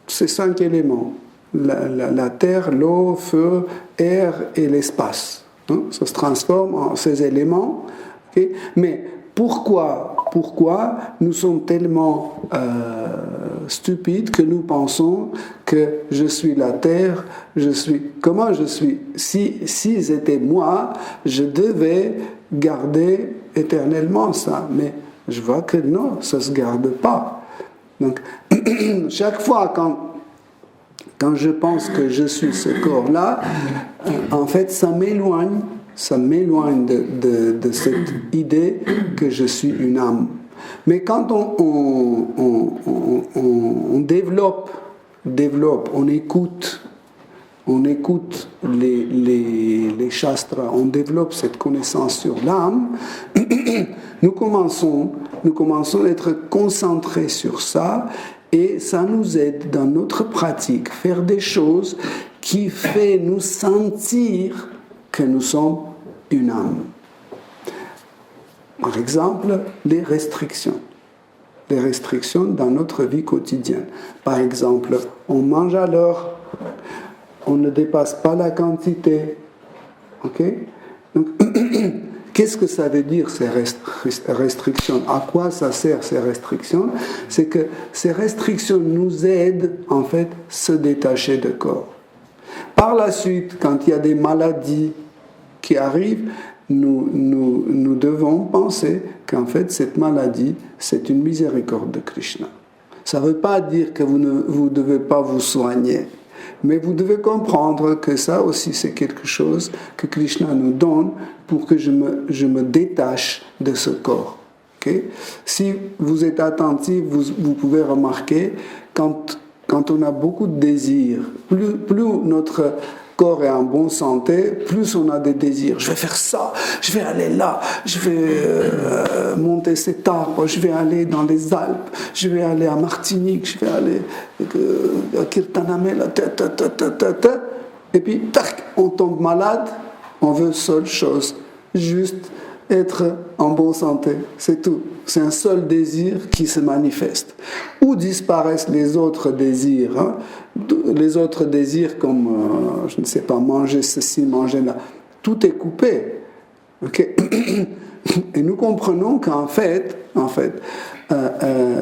C'est 5 éléments. La terre, l'eau, feu, air et l'espace. Hein? Ça se transforme en ces éléments. Okay? Mais pourquoi nous sommes tellement stupides que nous pensons que je suis la terre, comment je suis? Si c'était moi, je devais garder éternellement ça. Mais je vois que non, ça ne se garde pas. Donc, chaque fois quand je pense que je suis ce corps-là, en fait, ça m'éloigne de cette idée que je suis une âme. Mais quand on développe, on écoute les shastras, on développe cette connaissance sur l'âme, nous commençons à être concentrés sur ça et ça nous aide dans notre pratique, faire des choses qui fait nous sentir que nous sommes une âme. Par exemple, les restrictions dans notre vie quotidienne. Par exemple, on mange à l'heure, on ne dépasse pas la quantité. Ok? Donc, qu'est-ce que ça veut dire ces restrictions? À quoi ça sert ces restrictions? C'est que ces restrictions nous aident en fait à se détacher du corps. Par la suite, quand il y a des maladies qui arrivent, nous devons penser qu'en fait cette maladie, c'est une miséricorde de Krishna. Ça ne veut pas dire que vous ne devez pas vous soigner, mais vous devez comprendre que ça aussi c'est quelque chose que Krishna nous donne pour que je me détache de ce corps. Okay? Si vous êtes attentif, vous pouvez remarquer quand on a beaucoup de désirs, plus notre corps est en bonne santé, plus on a des désirs. Je vais faire ça, je vais aller là, je vais monter cet arbre, je vais aller dans les Alpes, je vais aller à Martinique, je vais aller à Kirtanamela, et puis, tac, on tombe malade, on veut seule chose, juste être en bonne santé, c'est tout. C'est un seul désir qui se manifeste. Où disparaissent les autres désirs? Hein? Les autres désirs comme, je ne sais pas, manger ceci, manger là. Tout est coupé. Okay? Et nous comprenons qu'en fait,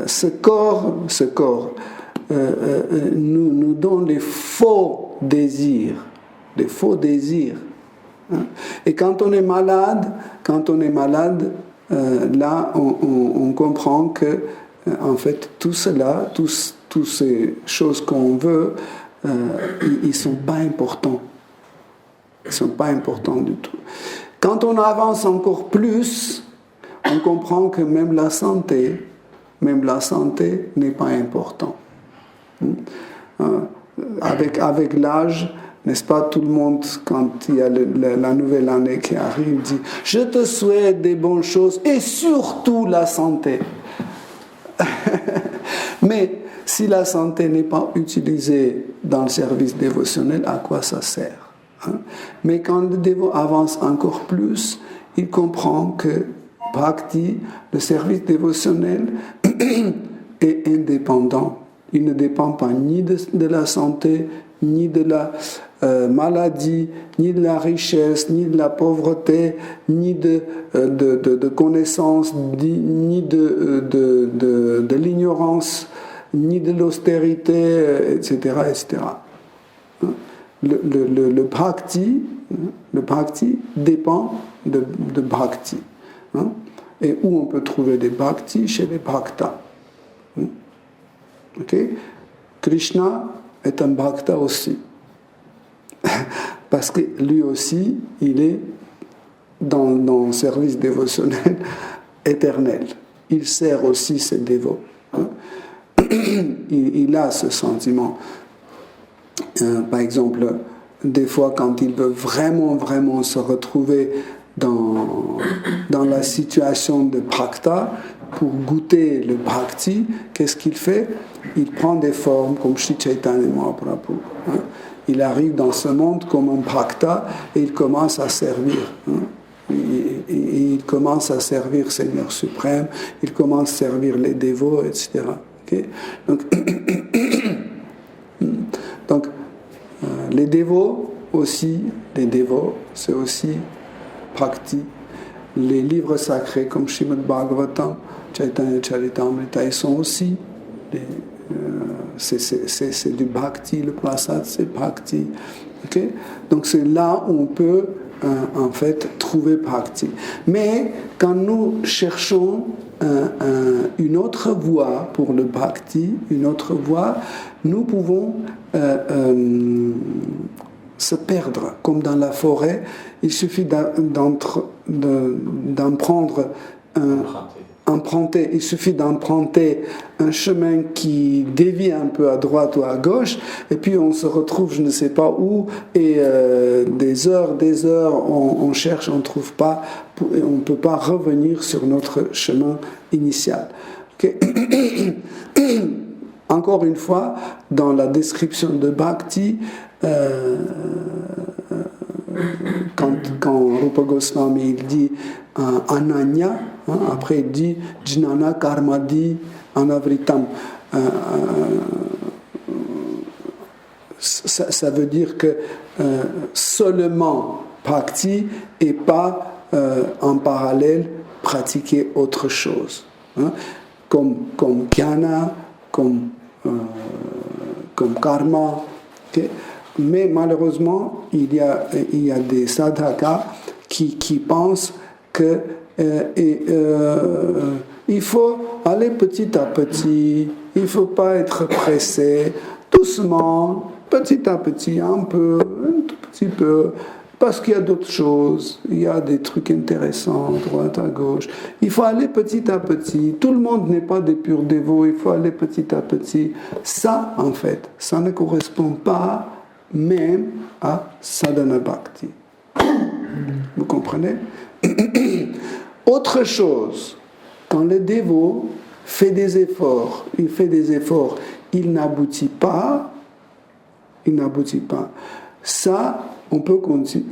ce corps nous donne les faux désirs. des faux désirs. Et quand on est malade, là, on comprend que, en fait, tout cela, toutes ces choses qu'on veut, ils ne sont pas importants. Ils ne sont pas importants du tout. Quand on avance encore plus, on comprend que même la santé n'est pas importante. Avec l'âge, n'est-ce pas, tout le monde, quand il y a la nouvelle année qui arrive, dit « Je te souhaite des bonnes choses et surtout la santé. » Mais si la santé n'est pas utilisée dans le service dévotionnel, à quoi ça sert? Mais quand le dévot avance encore plus, il comprend que Bhakti, le service dévotionnel, est indépendant. Il ne dépend pas ni de la santé, ni de la maladie, ni de la richesse, ni de la pauvreté, ni de connaissances, ni de l'ignorance, ni de l'austérité, etc., etc. Le bhakti dépend de bhakti. Et où on peut trouver des bhakti? Chez les bhaktas. Okay? Krishna est un bhakta aussi. Parce que lui aussi, il est dans le service dévotionnel éternel. Il sert aussi ses dévots. Il a ce sentiment. Par exemple, des fois, quand il veut vraiment, vraiment se retrouver dans la situation de bhakta, pour goûter le bhakti, qu'est-ce qu'il fait? Il prend des formes comme Sri Chaitanya Mahaprabhu. Il arrive dans ce monde comme un bhakta et il commence à servir. Il commence à servir Seigneur suprême, il commence à servir les dévots, etc. Okay? Donc les dévots, c'est aussi bhakti. Les livres sacrés comme Srimad Bhagavatam, Chaitanya Charitamrita, ils sont aussi c'est du bhakti, le prasad c'est bhakti. Okay? Donc c'est là où on peut en fait trouver bhakti. Mais quand nous cherchons une autre voie pour le bhakti, une autre voie, nous pouvons se perdre. Comme dans la forêt, il suffit il suffit d'emprunter un chemin qui dévie un peu à droite ou à gauche, et puis on se retrouve je ne sais pas où, et des heures, on cherche, on ne trouve pas, et on ne peut pas revenir sur notre chemin initial. Okay? Encore une fois, dans la description de Bhakti, quand Rupa Goswami il dit Ananya, après il dit Jnana Karmadi Anavritam. Ça veut dire que seulement Bhakti et pas en parallèle pratiquer autre chose. Comme Jnana, comme karma. Okay? Mais malheureusement, il y a des sadhakas qui pensent que il faut aller petit à petit, il ne faut pas être pressé, doucement, petit à petit, un tout petit peu, parce qu'il y a d'autres choses, il y a des trucs intéressants, à droite, à gauche. Il faut aller petit à petit. Tout le monde n'est pas des purs dévots, il faut aller petit à petit. Ça, en fait, ça ne correspond pas même à sadhana bhakti. Vous comprenez? Autre chose, quand le dévot fait des efforts, il n'aboutit pas, ça, on peut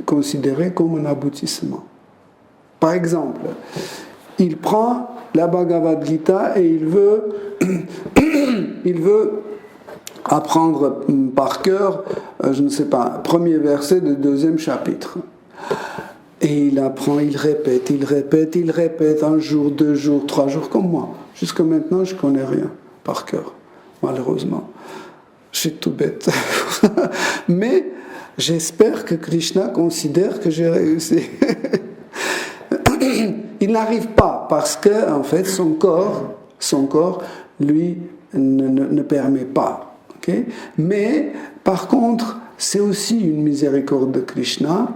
considérer comme un aboutissement. Par exemple, il prend la Bhagavad Gita et il veut apprendre par cœur, je ne sais pas, premier verset du 2e chapitre. Et il apprend, il répète, un jour, 2 jours, 3 jours, comme moi. Jusqu'à maintenant, je ne connais rien par cœur, malheureusement. Je suis tout bête. Mais j'espère que Krishna considère que j'ai réussi. Il n'arrive pas parce que, en fait, son corps, lui, ne permet pas. Okay? Mais, par contre, c'est aussi une miséricorde de Krishna.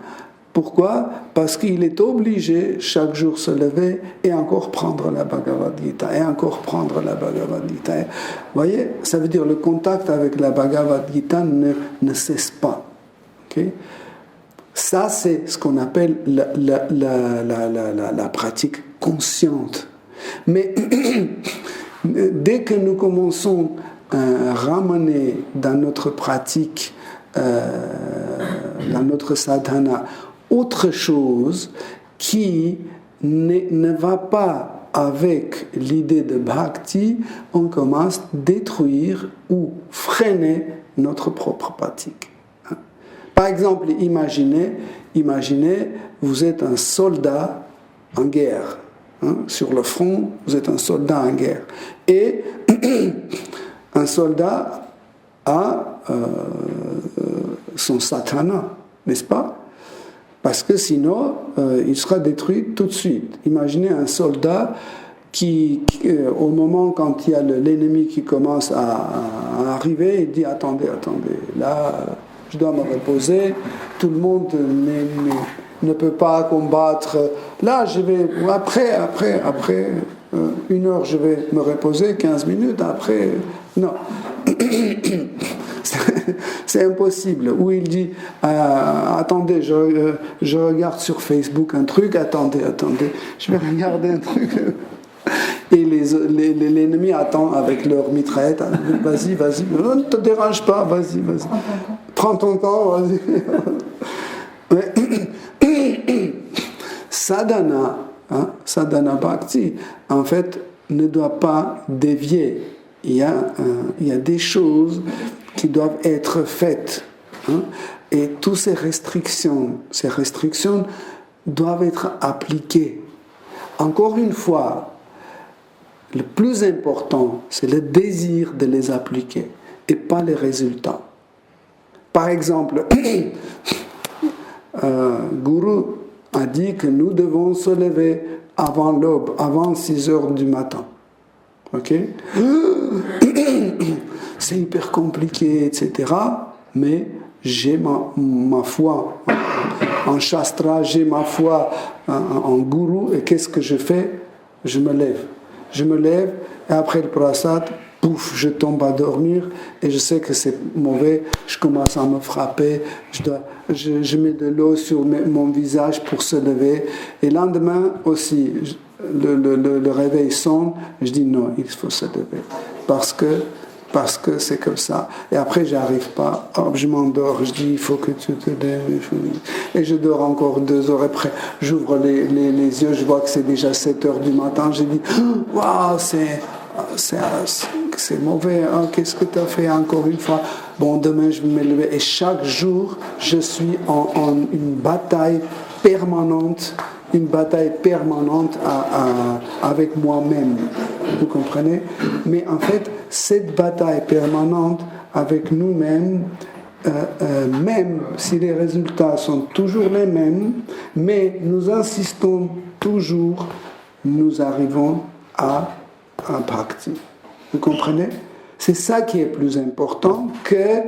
Pourquoi? Parce qu'il est obligé chaque jour se lever et encore prendre la Bhagavad Gita, et encore prendre la Bhagavad Gita. Vous voyez, ça veut dire le contact avec la Bhagavad Gita ne cesse pas. Okay? Ça, c'est ce qu'on appelle la pratique consciente. Mais dès que nous commençons à ramener dans notre pratique, dans notre sadhana, autre chose qui ne va pas avec l'idée de bhakti, on commence à détruire ou freiner notre propre pratique. Par exemple, imaginez, vous êtes un soldat en guerre. Sur le front, vous êtes un soldat en guerre. Et un soldat a son sadhana, n'est-ce pas? Parce que sinon, il sera détruit tout de suite. Imaginez un soldat qui au moment quand il y a l'ennemi qui commence à arriver, il dit attendez, là, je dois me reposer, tout le monde ne peut pas combattre. Là, je vais, après 1 heure, je vais me reposer, 15 minutes, après, non. C'est impossible. Ou il dit attendez, je regarde sur Facebook un truc, attendez, je vais regarder un truc. Et l'ennemi attend avec leur mitraillette. Vas-y, ne te dérange pas, vas-y. Prends ton temps, vas-y. Sadhana Bhakti, en fait, ne doit pas dévier. Il y a des choses qui doivent être faites. Et toutes ces restrictions doivent être appliquées. Encore une fois, le plus important, c'est le désir de les appliquer et pas les résultats. Par exemple, Guru a dit que nous devons se lever avant l'aube, avant 6 heures du matin. Ok? C'est hyper compliqué, etc. Mais j'ai ma foi en Shastra, j'ai ma foi en Guru, et qu'est-ce que je fais? Je me lève, et après le prasad, pouf, je tombe à dormir, et je sais que c'est mauvais, je commence à me frapper, je mets de l'eau sur mon visage pour se lever, et le lendemain aussi, le réveil sonne, je dis non, il faut se lever, parce que c'est comme ça. Et après, j'arrive pas, je m'endors, je dis, il faut que tu te lèves. Et je dors encore 2 heures. Après, j'ouvre les yeux, je vois que c'est déjà 7 heures du matin. Je dis, waouh, c'est mauvais, hein? Qu'est-ce que tu as fait encore une fois? Bon, demain, je vais me lever. Et chaque jour, je suis en une bataille permanente. Avec moi-même. Vous comprenez? Mais en fait, cette bataille permanente avec nous-mêmes, même si les résultats sont toujours les mêmes, mais nous insistons toujours, nous arrivons à un bhakti. Vous comprenez? C'est ça qui est plus important que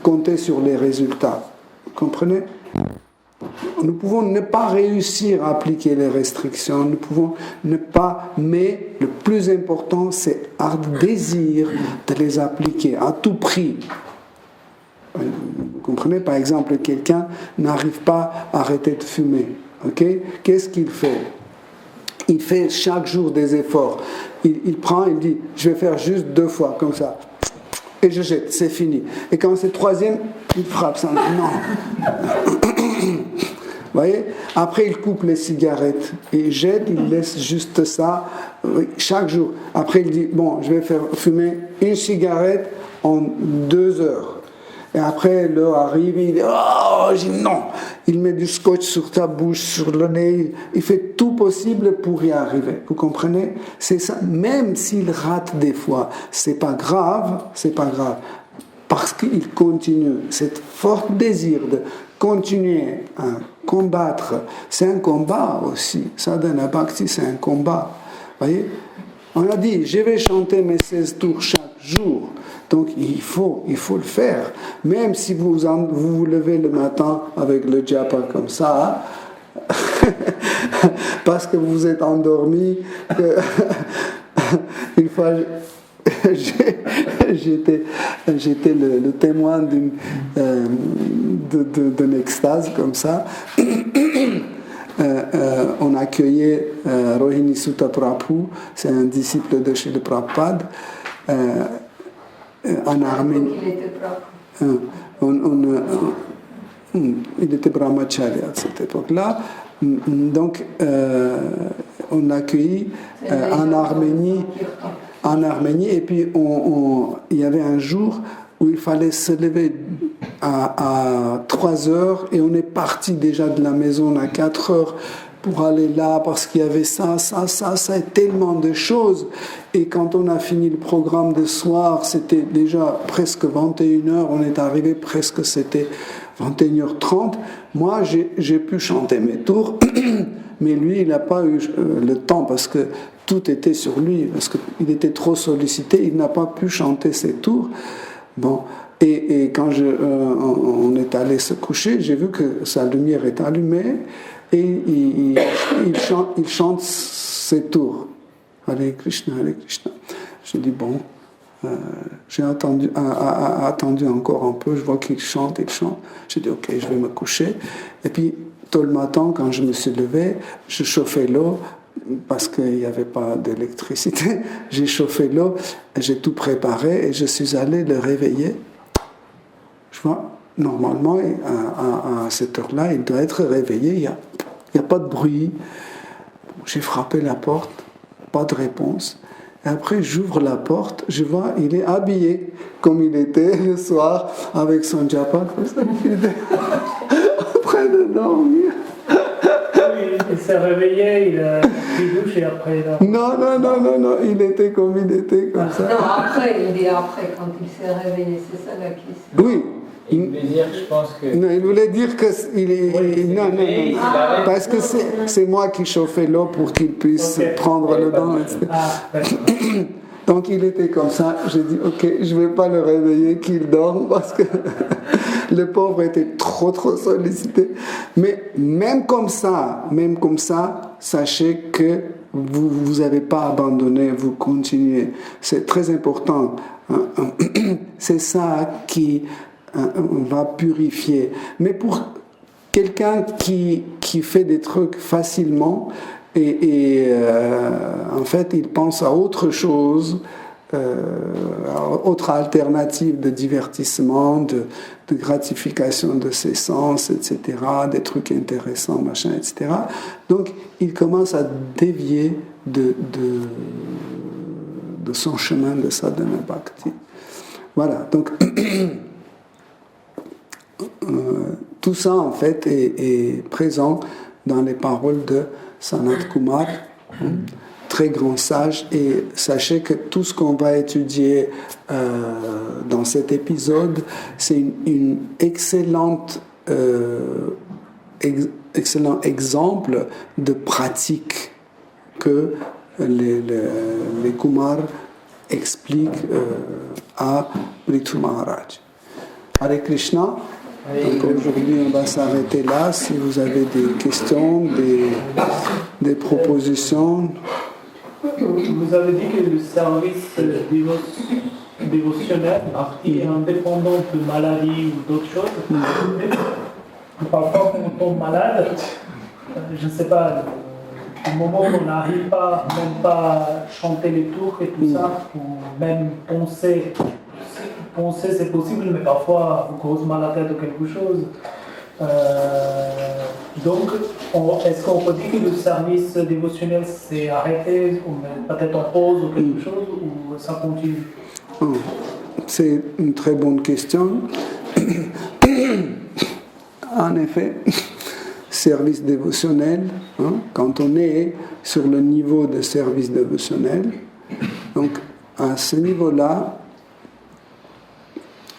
compter sur les résultats. Vous comprenez? Nous pouvons ne pas réussir à appliquer les restrictions, nous pouvons ne pas, mais le plus important, c'est un désir de les appliquer à tout prix. Vous comprenez? Par exemple, quelqu'un n'arrive pas à arrêter de fumer. Okay? Qu'est-ce qu'il fait? Il fait chaque jour des efforts. Il prend, il dit, je vais faire juste 2 fois, comme ça. Et je jette, c'est fini. Et quand c'est 3e, il frappe ça. Non. Vous voyez? Après, il coupe les cigarettes. Il jette, il laisse juste ça chaque jour. Après, il dit, bon, je vais faire fumer 1 cigarette en 2 heures. Et après, l'heure arrive, il dit, oh, je dis non. Il met du scotch sur ta bouche, sur le nez. Il fait tout possible pour y arriver. Vous comprenez? C'est ça. Même s'il rate des fois, c'est pas grave. parce qu'il continue, cet fort désir de continuer à combattre, c'est un combat aussi. Sadhana Bhakti, c'est un combat. Vous voyez, on a dit, je vais chanter mes 16 tours chaque jour. Donc il faut le faire. Même si vous vous levez le matin avec le japa comme ça, parce que vous êtes endormi, une fois j'étais le témoin d'une extase comme ça. On accueillait Rohini Sutta Prabhu, c'est un disciple de Srila Prabhupada, en Arménie. Il était brahmacharya à cette époque-là. Donc, on l'a accueilli en Arménie, et puis il y avait un jour où il fallait se lever à 3 heures, et on est parti déjà de la maison à 4 heures pour aller là, parce qu'il y avait ça, et tellement de choses. Et quand on a fini le programme de soir, c'était déjà presque 21h, on est arrivé presque, c'était 21h30. Moi, j'ai pu chanter mes tours, mais lui, il n'a pas eu le temps, parce que tout était sur lui, parce qu'il était trop sollicité, il n'a pas pu chanter ses tours. Bon, et quand on est allé se coucher, j'ai vu que sa lumière est allumée, et il chante ses tours. Hare Krishna, Hare Krishna. J'ai dit, bon, j'ai attendu encore un peu, je vois qu'il chante. J'ai dit, ok, je vais me coucher. Et puis, tôt le matin, quand je me suis levé, je chauffais l'eau, parce qu'il n'y avait pas d'électricité. J'ai chauffé l'eau, j'ai tout préparé, et je suis allé le réveiller. Je vois, normalement, à cette heure-là, il doit être réveillé, il n'y a pas de bruit. J'ai frappé la porte, pas de réponse. Et après, j'ouvre la porte, je vois, il est habillé comme il était le soir, avec son japa. Il était en train de dormir. Il s'est réveillé, il a pris douche et après... Non, il était comme il était, comme ça. Non, après, il dit après, quand il s'est réveillé, c'est ça la question. Oui. Il voulait dire, je pense que... Non, il voulait dire que... Non. Parce que c'est moi qui chauffais l'eau pour qu'il puisse prendre le bain, etc. Donc il était comme ça, j'ai dit, ok, je ne vais pas le réveiller, qu'il dorme, parce que le pauvre était trop sollicité. Mais même comme ça, sachez que vous n'avez pas abandonné, vous continuez. C'est très important. C'est ça qui va purifier. Mais pour quelqu'un qui fait des trucs facilement, et en fait il pense à autre chose, autre alternative de divertissement, de gratification de ses sens, etc., des trucs intéressants, machin, etc. Donc il commence à dévier de son chemin de sadhana bhakti. Voilà, donc tout ça en fait est présent dans les paroles de Sanat Kumar, très grand sage, et sachez que tout ce qu'on va étudier dans cet épisode, c'est une excellent exemple de pratique que les Kumar expliquent à Prithu Maharaj. Hare Krishna. Donc aujourd'hui on va s'arrêter là. Si vous avez des questions, des propositions. Vous avez dit que le service dévotionnel est indépendant de maladie ou d'autres choses. Parfois quand on tombe malade, je ne sais pas, au moment où on n'arrive pas, même pas à chanter les tours et tout ça, ou même penser c'est possible, mais parfois on cause mal à la tête ou quelque chose. Donc, est-ce qu'on peut dire que le service dévotionnel s'est arrêté, ou peut-être en pause ou quelque chose, ou ça continue? C'est une très bonne question. En effet, service dévotionnel, quand on est sur le niveau de service dévotionnel, donc à ce niveau-là,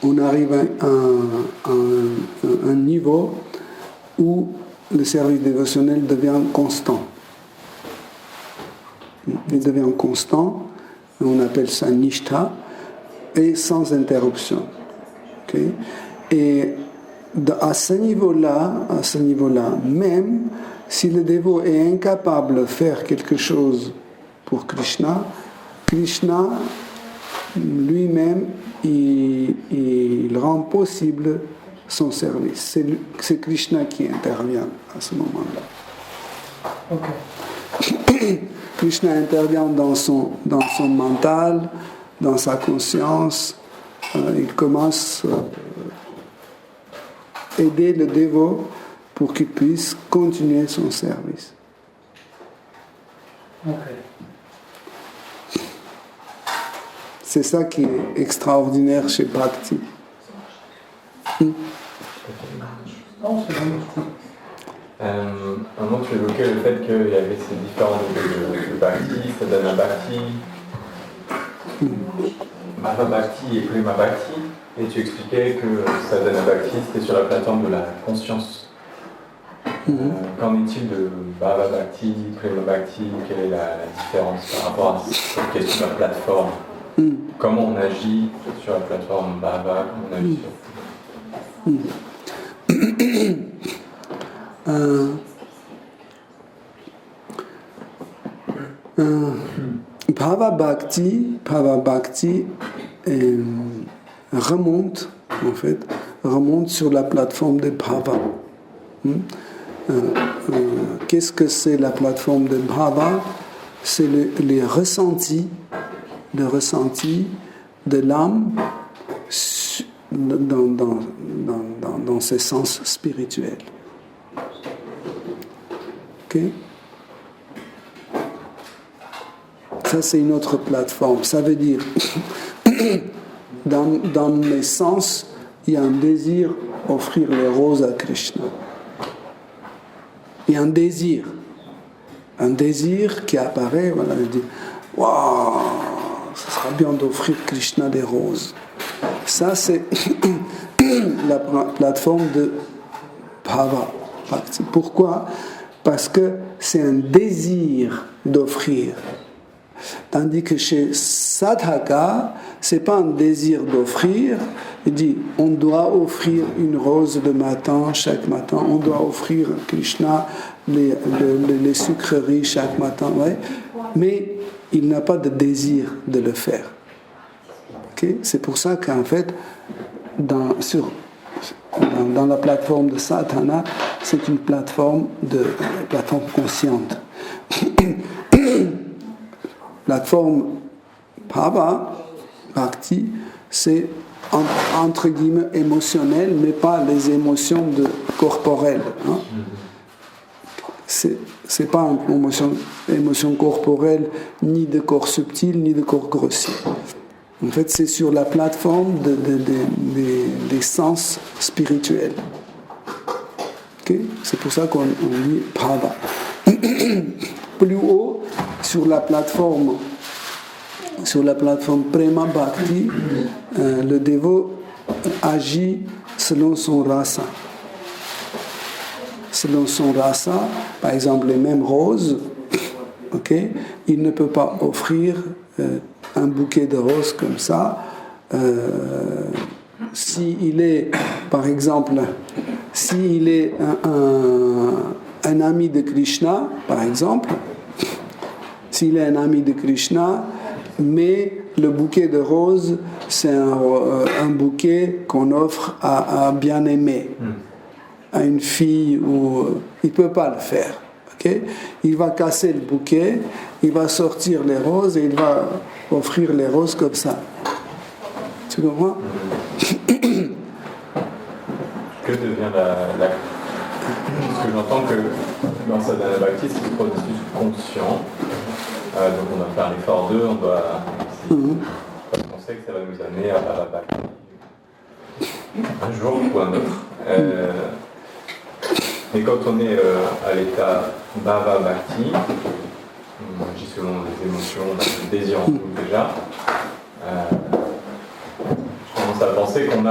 on arrive à un niveau où le service dévotionnel devient constant. Il devient constant, on appelle ça nishtha, et sans interruption. Okay? Et à ce niveau-là, même si le dévot est incapable de faire quelque chose pour Krishna, Krishna lui-même, il rend possible son service. C'est Krishna qui intervient à ce moment-là. Ok. Krishna intervient dans son mental, dans sa conscience. Il commence à aider le dévot pour qu'il puisse continuer son service. Ok. C'est ça qui est extraordinaire chez Bhakti. Non, c'est vraiment cool. Un moment, tu évoquais le fait qu'il y avait ces différents degrés de Bhakti, Sadhana Bhakti, Bhava Bhakti et Prema Bhakti, et tu expliquais que Sadhana Bhakti c'était sur la plateforme de la conscience. Qu'en est-il de Bhava Bhakti, Prema Bhakti? Quelle est la différence par rapport à cette question de la plateforme? Comment on agit sur la plateforme Bhava, comment on agit sur Bhava Bhakti remonte sur la plateforme de Bhava. Qu'est-ce que c'est la plateforme de Bhava? C'est les ressentis de l'âme dans ses sens spirituels. Ok? Ça, c'est une autre plateforme. Ça veut dire, dans mes sens, il y a un désir d'offrir les roses à Krishna. Il y a un désir qui apparaît, voilà, il dit, waouh, ce sera bien d'offrir Krishna des roses. Ça, c'est la plateforme de Bhava Bhakti. Pourquoi? Parce que c'est un désir d'offrir. Tandis que chez Sadhaka, ce n'est pas un désir d'offrir. Il dit, on doit offrir une rose le matin, chaque matin. On doit offrir à Krishna les sucreries chaque matin. Ouais. Mais il n'a pas de désir de le faire. Okay? C'est pour ça qu'en fait, dans la plateforme de Sadhana, c'est une plateforme consciente. Plateforme Bhava Bhakti, c'est entre guillemets émotionnel, mais pas les émotions corporelles. Hein. C'est pas une émotion corporelle, ni de corps subtil, ni de corps grossier. En fait, c'est sur la plateforme des sens spirituels. Okay? C'est pour ça qu'on dit Bhava. Plus haut, sur la plateforme Prema Bhakti, le dévot agit selon son rasa. Selon son rasa, par exemple les mêmes roses, okay, il ne peut pas offrir un bouquet de roses comme ça. S'il est, par exemple, s'il est un ami de Krishna, par exemple, s'il est un ami de Krishna, mais le bouquet de roses, c'est un bouquet qu'on offre à un bien-aimé, à une fille, il ne peut pas le faire. Okay? Il va casser le bouquet, il va sortir les roses et il va offrir les roses comme ça. Tu comprends? Que devient Parce que j'entends que dans Sadhana Bhakti, c'est un processus conscient. Donc on doit faire l'effort d'eux, on doit essayer. Parce qu'on sait que ça va nous amener à Bhava Bhakti un jour ou un autre. Mais quand on est à l'état Bhava Bhakti, on agit selon les émotions, on a le désir en nous déjà. commence à penser qu'on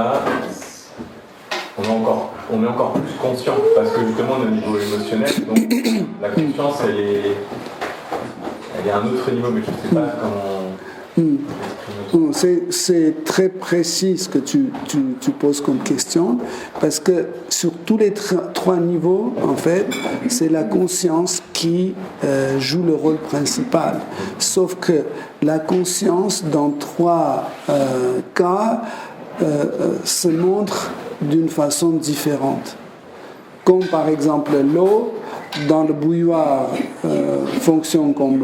est encore plus conscient, parce que justement au niveau émotionnel, donc la conscience elle est à un autre niveau, mais je ne sais pas comment. C'est très précis ce que tu poses comme question, parce que sur tous les trois niveaux, en fait, c'est la conscience qui joue le rôle principal. Sauf que la conscience, dans trois cas, se montre d'une façon différente. Comme par exemple l'eau, dans le bouilloire, fonctionne comme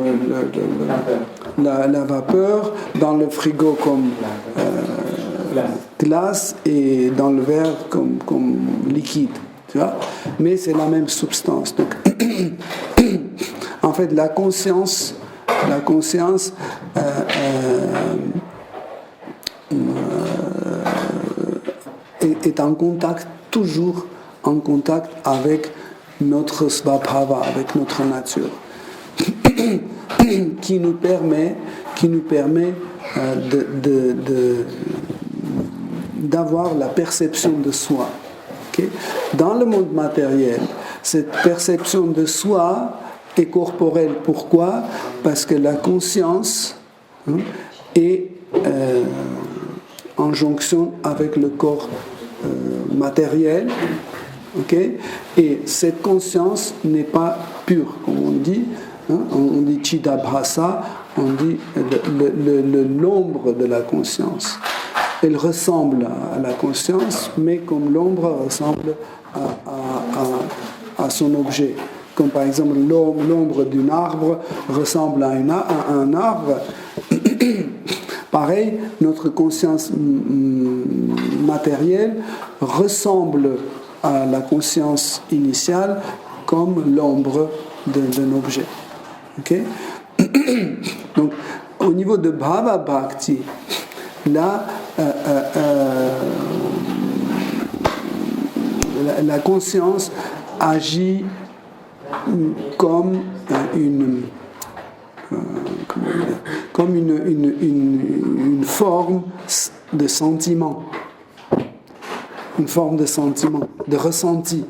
la vapeur, dans le frigo comme glace et dans le verre comme liquide. Tu vois? Mais c'est la même substance. Donc, en fait, la conscience est en contact, toujours en contact avec notre svabhava, avec notre nature, qui nous permet d'avoir la perception de soi. Okay? Dans le monde matériel, cette perception de soi est corporelle. Pourquoi? Parce que la conscience est en jonction avec le corps matériel. Okay? Et cette conscience n'est pas pure, comme on dit. On dit Chidabhasa, on dit l'ombre de la conscience. Elle ressemble à la conscience, mais comme l'ombre ressemble à son objet. Comme par exemple l'ombre d'un arbre ressemble à un arbre. Pareil, notre conscience matérielle ressemble à la conscience initiale comme l'ombre d'un objet. Okay? Donc, au niveau de Bhava Bhakti, là, la conscience agit comme une forme de sentiment. Une forme de sentiment, de ressenti.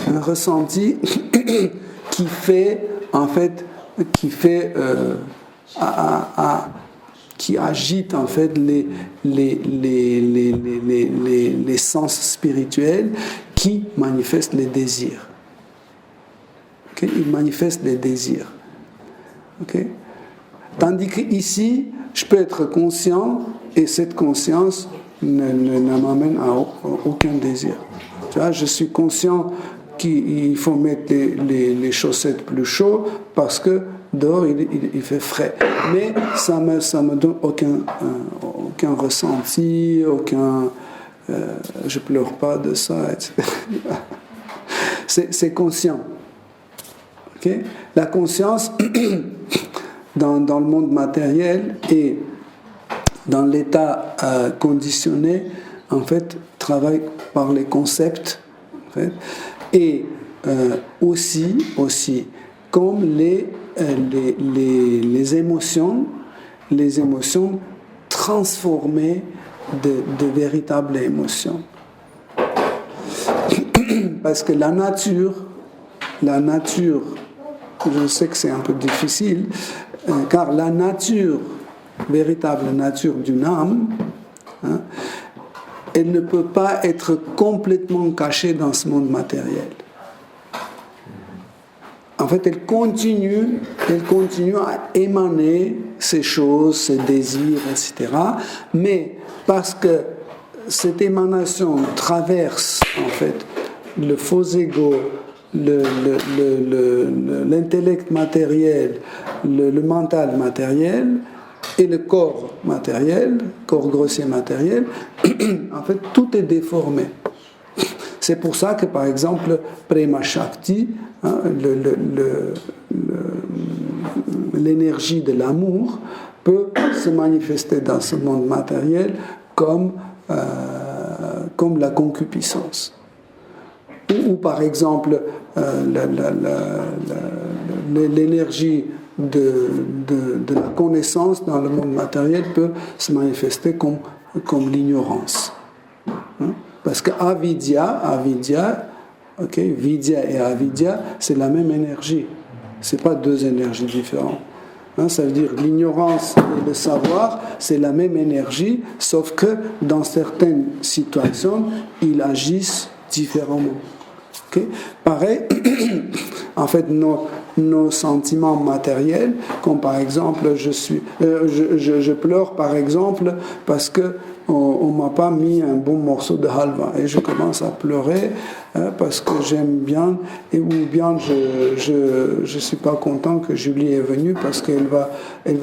Un ressenti qui agite en fait les sens spirituels qui manifestent les désirs. Okay? Ils manifestent les désirs. Okay? Tandis qu'ici, je peux être conscient et cette conscience ne m'amène à aucun désir. Tu vois, je suis conscient qu'il faut mettre les chaussettes plus chaudes parce que dehors il fait frais. Mais ça me donne aucun ressenti, je pleure pas de ça, etc. C'est conscient. Okay? La conscience dans le monde matériel et dans l'état conditionné, en fait, travaille par les concepts, en fait, et aussi comme les émotions transformées de véritables émotions. Parce que la nature, je sais que c'est un peu difficile, car la véritable nature d'une âme, elle ne peut pas être complètement cachée dans ce monde matériel. En fait, elle continue à émaner ces choses, ces désirs, etc. Mais parce que cette émanation traverse, en fait, le faux ego, l'intellect matériel, le mental matériel et le corps matériel, corps grossier matériel, en fait, tout est déformé. C'est pour ça que, par exemple, Prema Shakti, l'énergie de l'amour, peut se manifester dans ce monde matériel comme la concupiscence. Ou par exemple, l'énergie de la connaissance dans le monde matériel peut se manifester comme comme l'ignorance. Hein? Parce que avidya, vidya et avidya, c'est la même énergie. C'est pas deux énergies différentes. Hein, ça veut dire l'ignorance et le savoir, c'est la même énergie, sauf que dans certaines situations, ils agissent différemment. Okay? Pareil, en fait, nos sentiments matériels, comme par exemple, je pleure par exemple parce que on m'a pas mis un bon morceau de halva et je commence à pleurer parce que j'aime bien ou bien je suis pas content que Julie est venue parce qu'elle va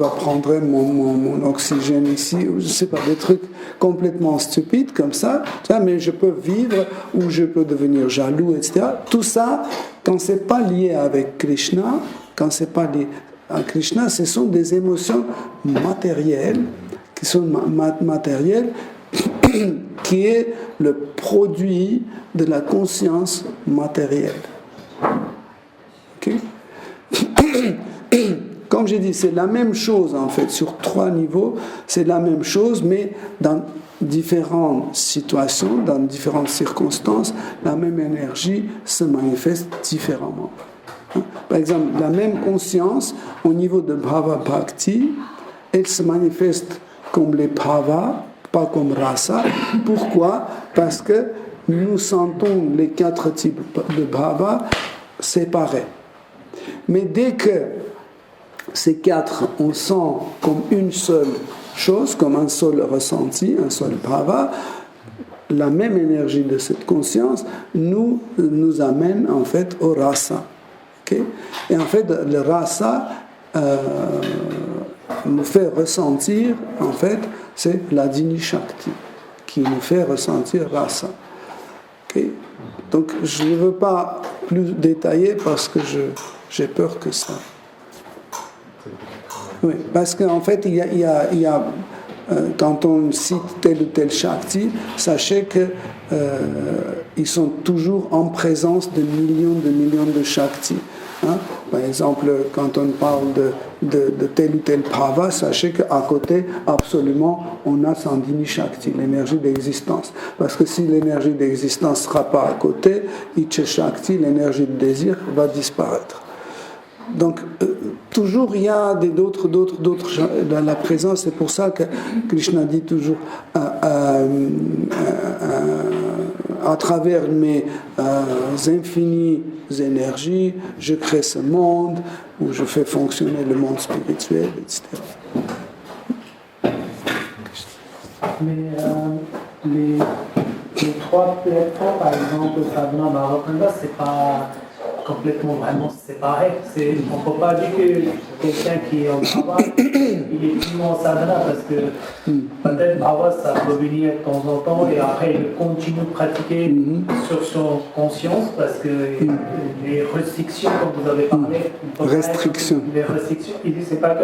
prendre mon oxygène ici, ou je sais pas, des trucs complètement stupides comme ça, mais je peux vivre ou je peux devenir jaloux, etc. Tout ça, quand c'est pas lié avec Krishna, quand c'est pas lié à Krishna, ce sont des émotions matérielles qui sont matérielles, qui est le produit de la conscience matérielle. Okay? Comme j'ai dit, c'est la même chose en fait, sur 3 niveaux, c'est la même chose, mais dans différentes situations, dans différentes circonstances, la même énergie se manifeste différemment. Par exemple, la même conscience, au niveau de Bhava Bhakti, elle se manifeste comme les bhava, pas comme rasa. Pourquoi? Parce que nous sentons les 4 types de bhava séparés. Mais dès que ces 4, on sent comme une seule chose, comme un seul ressenti, un seul bhava, la même énergie de cette conscience nous amène en fait au rasa. Okay? Et en fait, le rasa nous fait ressentir, en fait, c'est la Dini Shakti qui nous fait ressentir rasa. Okay? Donc, je ne veux pas plus détailler parce que j'ai peur que ça. Oui, parce qu'en fait, il y a quand on cite tel ou tel Shakti, sachez que ils sont toujours en présence de millions de Shakti. Hein? Par exemple, quand on parle de tel ou tel bhava, sachez qu'à côté, absolument, on a Sandhini Shakti, l'énergie d'existence. Parce que si l'énergie d'existence ne sera pas à côté, Icha Shakti, l'énergie de désir, va disparaître. Donc, toujours il y a d'autres dans la présence. C'est pour ça que Krishna dit toujours à travers mes infinies énergies, je crée ce monde où je fais fonctionner le monde spirituel, etc. Mais les 3 plateformes, par exemple, Sadhana, Bhavakranda, c'est pas complètement vraiment séparé. On ne peut pas dire que quelqu'un qui est en travail, il est plus en sadhana parce que peut-être bhava ça peut venir de temps en temps et après il continue de pratiquer sur son conscience parce que les restrictions, comme vous avez parlé, les restrictions, il dit c'est pas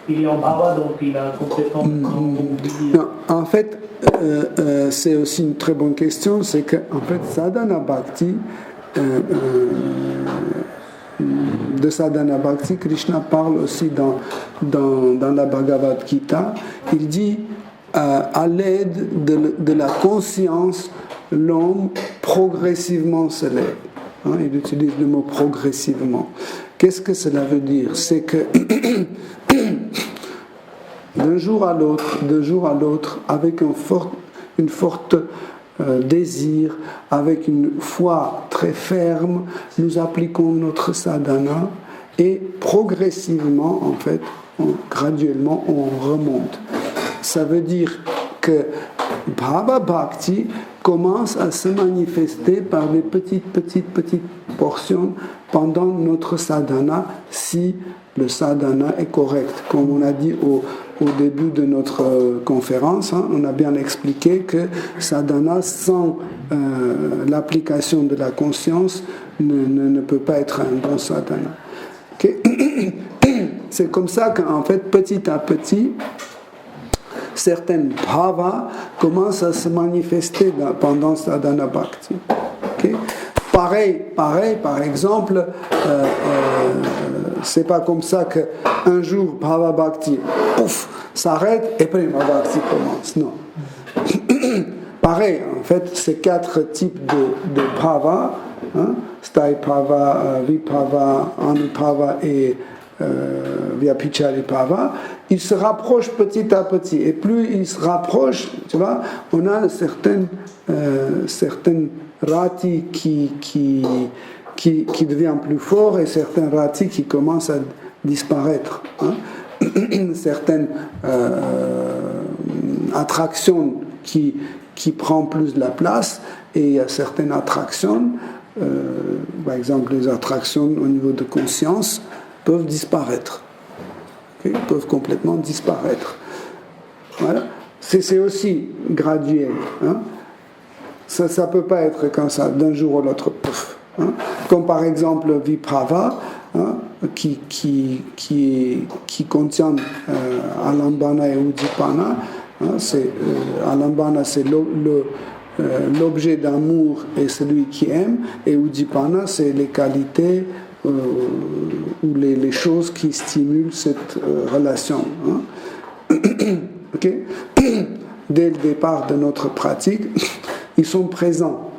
qu'il est en bhava donc il a complètement oublié. Non, en fait, c'est aussi une très bonne question, c'est que en fait sadhana bhakti de sadhana bhakti, Krishna parle aussi dans la Bhagavad Gita. Il dit à l'aide de la conscience, l'homme progressivement se lève. Hein, il utilise le mot progressivement. Qu'est-ce que cela veut dire? C'est que d'un jour à l'autre, avec une forte désir, avec une foi très ferme, nous appliquons notre sadhana et progressivement, en fait, graduellement, on remonte. Ça veut dire que Bhava Bhakti commence à se manifester par des petites portions pendant notre sadhana, si le sadhana est correct. Comme on a dit au début de notre conférence, on a bien expliqué que sadhana sans l'application de la conscience ne peut pas être un bon sadhana. Okay? C'est comme ça qu'en fait, petit à petit, certaines bhavas commencent à se manifester pendant sadhana bhakti. Okay? Pareil, par exemple, c'est pas comme ça qu'un jour bhava bhakti, pouf, s'arrête et puis bhava bhakti commence. Non. pareil, en fait, ces 4 types de bhava, sthāyi bhava, vibhava, anubhava et vyabhichari bhava, ils se rapprochent petit à petit. Et plus ils se rapprochent, tu vois, on a certaines rati qui devient plus fort et certains rati qui commencent à disparaître. Certaines attractions qui prend plus de la place, et il y a certaines attractions, par exemple les attractions au niveau de conscience, peuvent disparaître. Okay? Peuvent complètement disparaître. Voilà. C'est aussi graduel. Ça ne peut pas être comme ça, d'un jour à l'autre. Comme par exemple vibhava, qui contient alambana et uddipana. Alambana, c'est l'objet d'amour et celui qui aime, et uddipana, c'est les qualités ou les choses qui stimulent cette relation. Okay? Dès le départ de notre pratique, ils sont présents.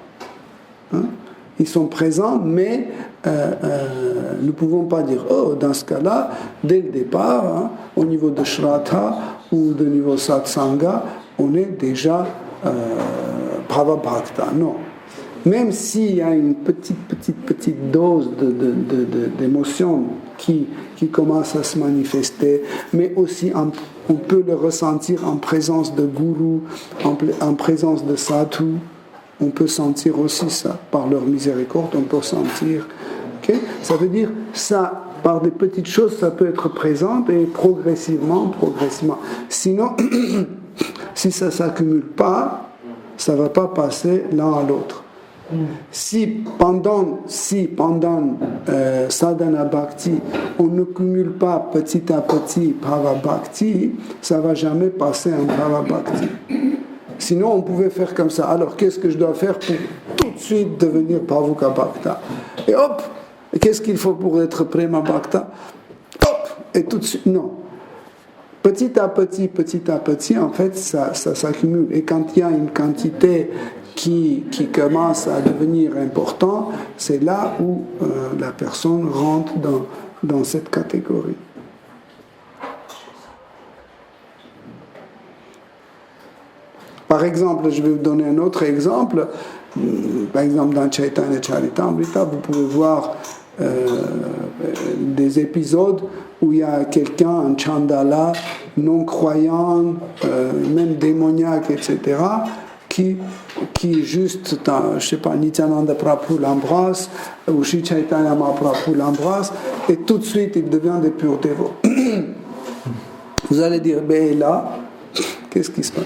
Ils sont présents, mais nous ne pouvons pas dire, oh, dans ce cas-là, dès le départ, au niveau de Shraddha ou de niveau Satsanga, on est déjà Bhava Bhakta. Non. Même s'il y a une petite dose d'émotion qui commence à se manifester, mais aussi on peut le ressentir en présence de Guru, en présence de Sadhu. On peut sentir aussi ça, par leur miséricorde, on peut sentir. Okay? Ça veut dire, ça, par des petites choses, ça peut être présent et progressivement. Sinon, si ça ne s'accumule pas, ça ne va pas passer l'un à l'autre. Si pendant sadhana bhakti, on ne cumule pas petit à petit bhava bhakti, ça ne va jamais passer en bhava bhakti. Sinon, on pouvait faire comme ça. Alors, qu'est-ce que je dois faire pour tout de suite devenir Bhavuka Bhakta? Et hop, qu'est-ce qu'il faut pour être Prema Bhakta? Hop, et tout de suite, non. Petit à petit, en fait, ça s'accumule. Et quand il y a une quantité qui commence à devenir importante, c'est là où la personne rentre dans cette catégorie. Par exemple, je vais vous donner un autre exemple. Par exemple, dans Chaitanya Charitamrita, vous pouvez voir des épisodes où il y a quelqu'un, un chandala, non-croyant, même démoniaque, etc., qui juste, je ne sais pas, Nityananda Prabhu l'embrasse, ou Sri Chaitanya Mahaprabhu l'embrasse, et tout de suite, il devient des purs dévots. Vous allez dire, ben là, qu'est-ce qui se passe?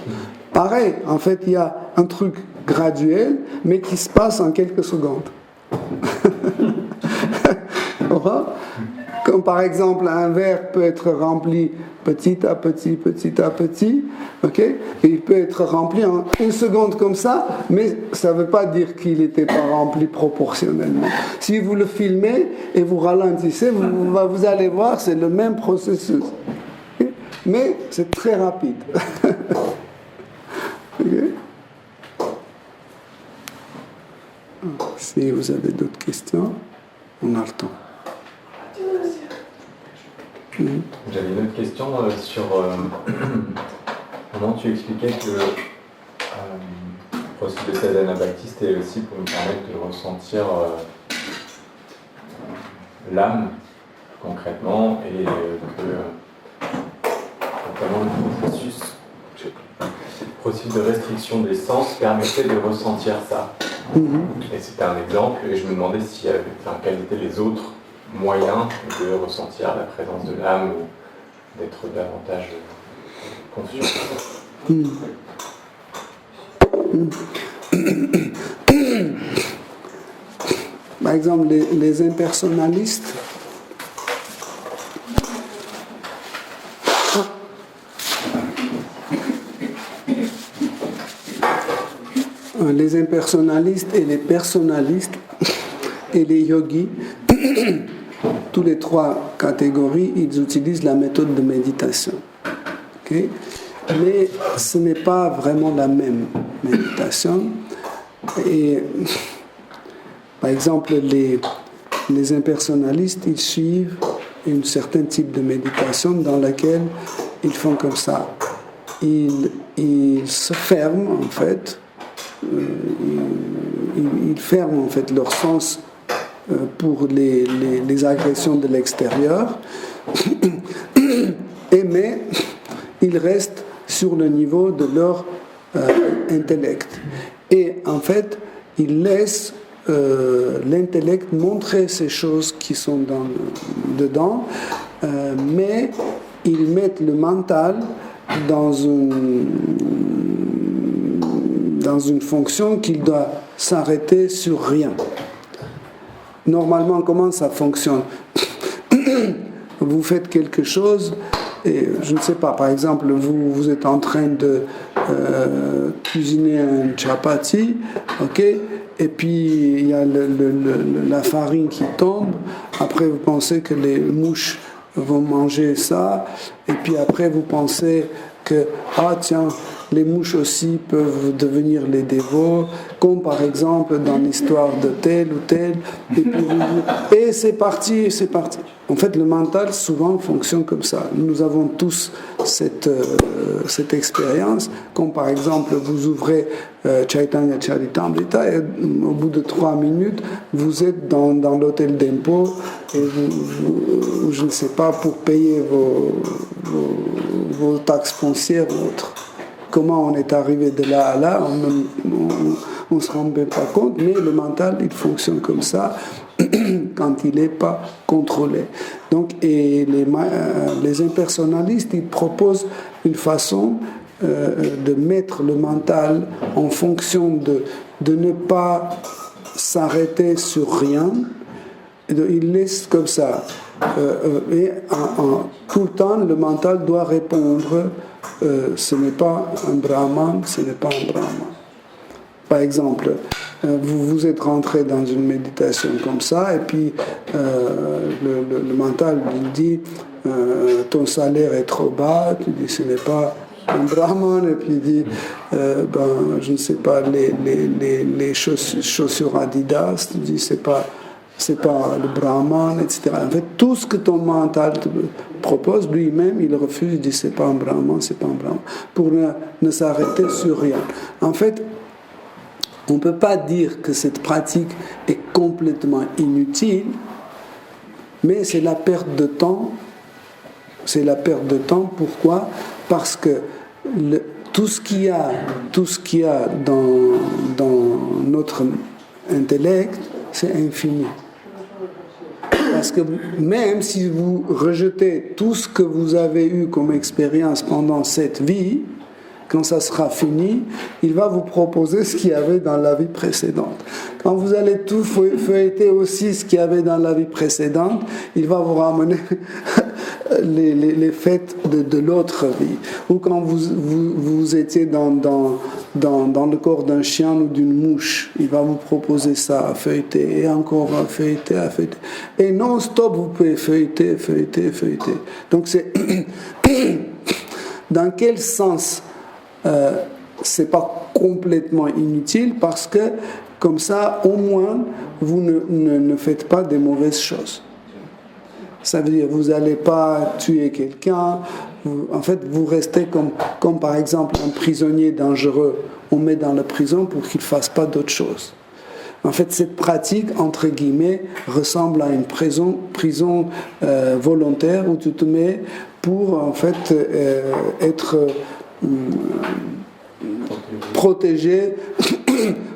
Pareil, en fait, il y a un truc graduel, mais qui se passe en quelques secondes. Comme par exemple, un verre peut être rempli petit à petit, okay? Et il peut être rempli en une seconde comme ça, mais ça ne veut pas dire qu'il n'était pas rempli proportionnellement. Si vous le filmez et vous ralentissez, vous allez voir, c'est le même processus. Okay? Mais c'est très rapide. Okay. Si vous avez d'autres questions, on a le temps. J'avais une autre question sur comment tu expliquais que le processus de sadhana bhakti c'était aussi pour nous permettre de ressentir l'âme concrètement et que notamment le processus de restriction des sens permettait de ressentir ça. Et c'était un exemple, et je me demandais quels étaient les autres moyens de ressentir la présence de l'âme ou d'être davantage conscient. Par exemple, les impersonnalistes, et les personnalistes et les yogis, tous les trois catégories, ils utilisent la méthode de méditation. Okay? mais ce n'est pas vraiment la même méditation. Et par exemple, les impersonnalistes, ils suivent un certain type de méditation dans laquelle ils font comme ça. Ils se ferment en fait, ils ferment en fait leur sens pour les agressions de l'extérieur, mais ils restent sur le niveau de leur intellect. Et en fait, ils laissent l'intellect montrer ces choses qui sont dedans, mais ils mettent le mental dans une fonction qu'il doit s'arrêter sur rien. Normalement, comment ça fonctionne? Vous faites quelque chose, et je ne sais pas, par exemple, vous êtes en train de cuisiner un chapati, ok? Et puis il y a la farine qui tombe, après vous pensez que les mouches vont manger ça, et puis après vous pensez que, ah tiens, les mouches aussi peuvent devenir les dévots, comme par exemple dans l'histoire de tel ou tel, et c'est parti, c'est parti. En fait, le mental souvent fonctionne comme ça. Nous avons tous cette expérience, comme par exemple vous ouvrez Chaitanya Charitamrita et au bout de 3 minutes, vous êtes dans l'hôtel d'impôt et vous, je ne sais pas, pour payer vos taxes foncières ou autres. Comment on est arrivé de là à là, on ne se rend même pas compte, mais le mental, il fonctionne comme ça quand il n'est pas contrôlé. Donc, et les impersonnalistes, ils proposent une façon de mettre le mental en fonction de ne pas s'arrêter sur rien. Ils laissent comme ça. Et tout le temps, le mental doit répondre ce n'est pas un brahman, ce n'est pas un brahman. Par exemple, vous êtes rentré dans une méditation comme ça, et puis le mental il dit ton salaire est trop bas, tu dis ce n'est pas un brahman, et puis il dit je ne sais pas, les chaussures Adidas, tu dis c'est pas le brahman, etc. En fait, tout ce que ton mental te propose, lui-même, il refuse, il dit c'est pas un brahman, c'est pas un brahman, pour ne s'arrêter sur rien. En fait, on ne peut pas dire que cette pratique est complètement inutile, mais c'est la perte de temps. C'est la perte de temps, pourquoi? Parce que tout ce qu'il y a dans notre intellect, c'est infini. Parce que même si vous rejetez tout ce que vous avez eu comme expérience pendant cette vie, quand ça sera fini, il va vous proposer ce qu'il y avait dans la vie précédente. Quand vous allez tout feuilleter aussi ce qu'il y avait dans la vie précédente, il va vous ramener les faits de l'autre vie. Ou quand vous étiez dans le corps d'un chien ou d'une mouche, il va vous proposer ça, à feuilleter, et encore à feuilleter, à feuilleter. Et non-stop, vous pouvez feuilleter, feuilleter, feuilleter. Donc c'est... Dans quel sens c'est pas complètement inutile, parce que comme ça, au moins, vous ne faites pas des mauvaises choses. Ça veut dire, vous n'allez pas tuer quelqu'un. En fait, vous restez comme par exemple un prisonnier dangereux. On met dans la prison pour qu'il ne fasse pas d'autres choses. En fait, cette pratique, entre guillemets, ressemble à une prison volontaire où tu te mets pour, en fait, être protégé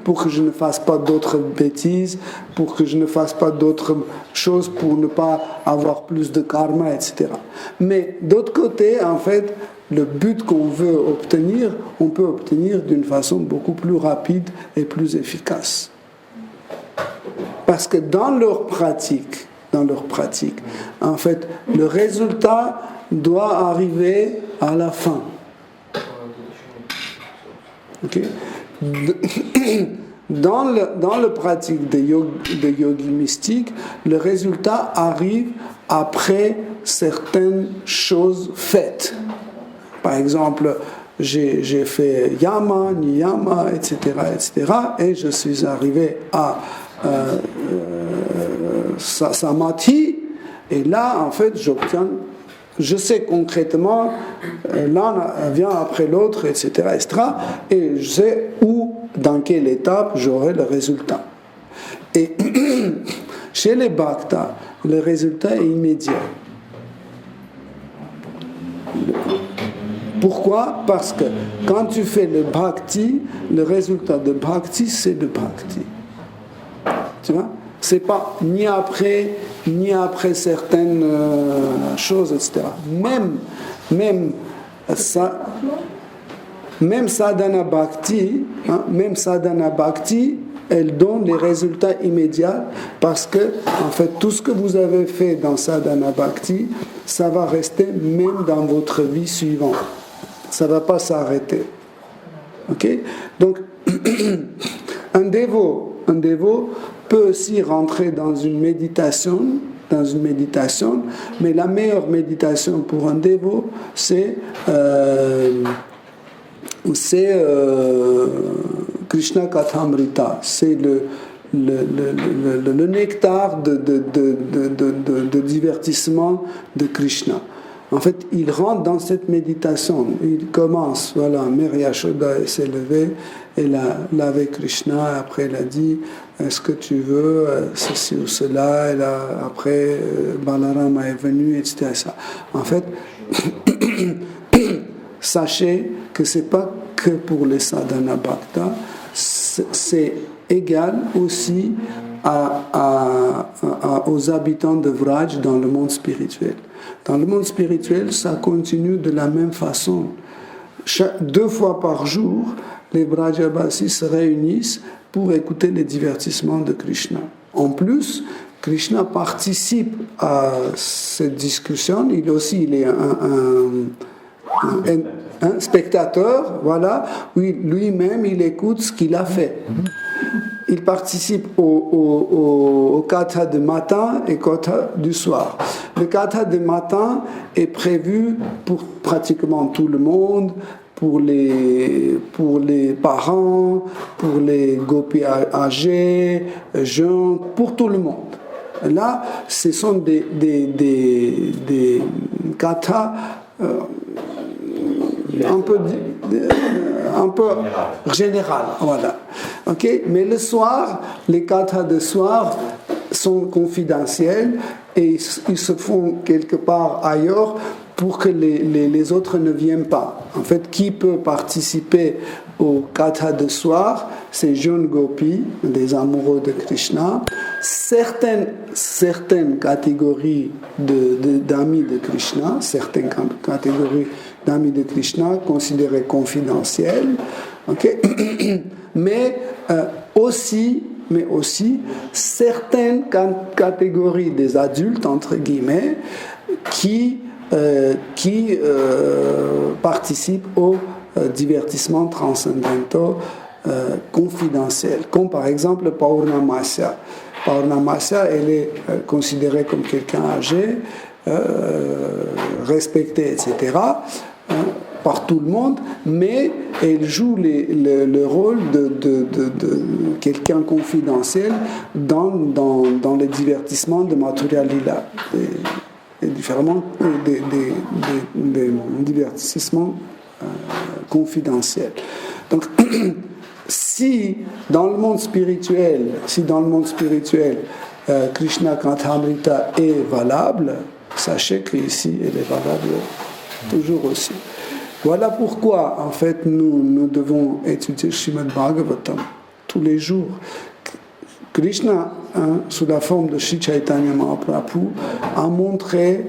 pour que je ne fasse pas d'autres bêtises, pour que je ne fasse pas d'autres choses, pour ne pas avoir plus de karma, etc. Mais d'autre côté, en fait, le but qu'on veut obtenir, on peut obtenir d'une façon beaucoup plus rapide et plus efficace. Parce que dans leur pratique, en fait, le résultat doit arriver à la fin. Okay? Dans la pratique de yogi mystique, le résultat arrive après certaines choses faites. Par exemple, j'ai fait yama, niyama, etc., et je suis arrivé à samadhi, et là, en fait, je sais concrètement, l'un vient après l'autre, etc., et je sais où, dans quelle étape, j'aurai le résultat. Et chez les bhaktas, le résultat est immédiat. Pourquoi? Parce que quand tu fais le bhakti, le résultat de bhakti, c'est le bhakti. Tu vois? C'est pas ni après certaines choses, etc. Même sadhana bhakti, elle donne les résultats immédiats parce que, en fait, tout ce que vous avez fait dans sadhana bhakti, ça va rester même dans votre vie suivante. Ça ne va pas s'arrêter. Ok? Donc, un dévot peut aussi rentrer dans une méditation, mais la meilleure méditation pour un dévot, c'est Krishna Kathamrita, c'est le nectar de divertissement de Krishna. En fait, il rentre dans cette méditation, il commence, voilà, Mère Yashoda s'est levée, elle a lavé Krishna, après elle a dit, est-ce que tu veux ceci ou cela, après Balarama est venu, etc. En fait, sachez que ce n'est pas que pour les sadhana bhakta, c'est égal aussi aux habitants de Vraj dans le monde spirituel. Dans le monde spirituel, ça continue de la même façon. 2 fois par jour, les Brajavasis se réunissent pour écouter les divertissements de Krishna. En plus, Krishna participe à cette discussion. Il est un spectateur, voilà. Oui, lui-même, il écoute ce qu'il a fait. Il participe au katha de matin et katha du soir. Le katha de matin est prévu pour pratiquement tout le monde, pour les parents, pour les gopis âgés, jeunes, pour tout le monde. Là, ce sont des kathas un peu général, voilà. Ok, mais le soir, les kathas de soir sont confidentiels et ils se font quelque part ailleurs pour que les autres ne viennent pas. En fait, qui peut participer au katha de soir? Ces jeunes gopis, des amoureux de Krishna, certaines catégories d'amis de Krishna, certaines catégories d'amis de Krishna considérées confidentielles, okay? mais aussi certaines catégories des adultes, entre guillemets, qui participent aux divertissements transcendantaux confidentiels, comme par exemple Paurnamasya. Paurnamasya, elle est considérée comme quelqu'un âgé, respecté, etc., par tout le monde, mais elle joue le rôle de quelqu'un confidentiel dans les divertissements de Mathurya Lila, et différemment des divertissements confidentiels. Donc, si dans le monde spirituel, Krishna Kathamrita est valable, sachez qu'ici, elle est valable toujours aussi. Voilà pourquoi, en fait, nous devons étudier Srimad Bhagavatam tous les jours. Krishna, sous la forme de Sri Chaitanya Mahaprabhu, a montré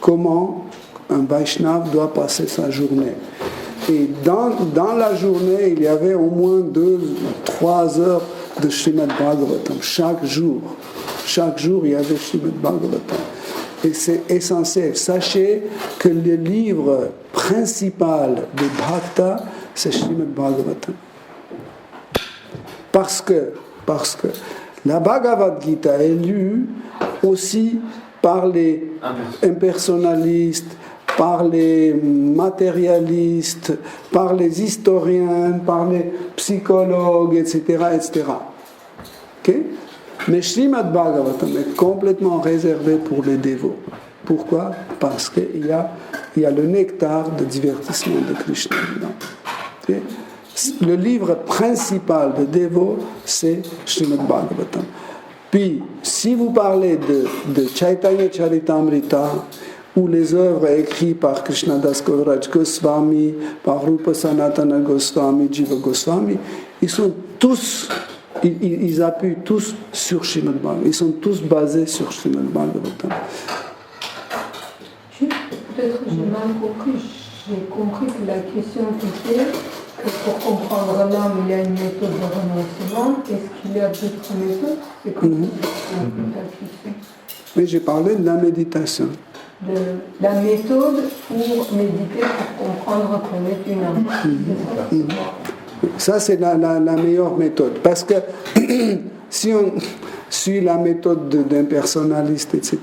comment un Vaishnava doit passer sa journée. Et dans la journée, il y avait au moins 2-3 heures de Srimad Bhagavatam. Chaque jour, il y avait Srimad Bhagavatam. Et c'est essentiel. Sachez que le livre principal de Bhakta, c'est Srimad Bhagavatam. Parce que la Bhagavad Gita est lue aussi par les impersonnalistes, par les matérialistes, par les historiens, par les psychologues, etc. etc. Okay? Mais Srimad Bhagavatam est complètement réservé pour les dévots. Pourquoi? Parce qu'il y a le nectar de divertissement de Krishna. Okay? Le livre principal de dévots, c'est Srimad Bhagavatam. Puis, si vous parlez de Chaitanya Charitamrita, ou les œuvres écrites par Krishnadas Kaviraj Goswami, par Rupa Sanatana Goswami, Jiva Goswami, ils sont tous, ils appuient tous sur Srimad Bhagavatam. Ils sont tous basés sur Srimad Bhagavatam. Peut-être j'ai mal compris. J'ai compris que la question était que pour comprendre l'âme, il y a une méthode de renoncement. Est-ce qu'il y a d'autres méthodes? C'est comme la question. Mais j'ai parlé de la méditation. De la méthode pour méditer, pour comprendre qu'on est une âme. Ça, c'est la meilleure méthode. Parce que si on suit la méthode d'un personnaliste, etc.,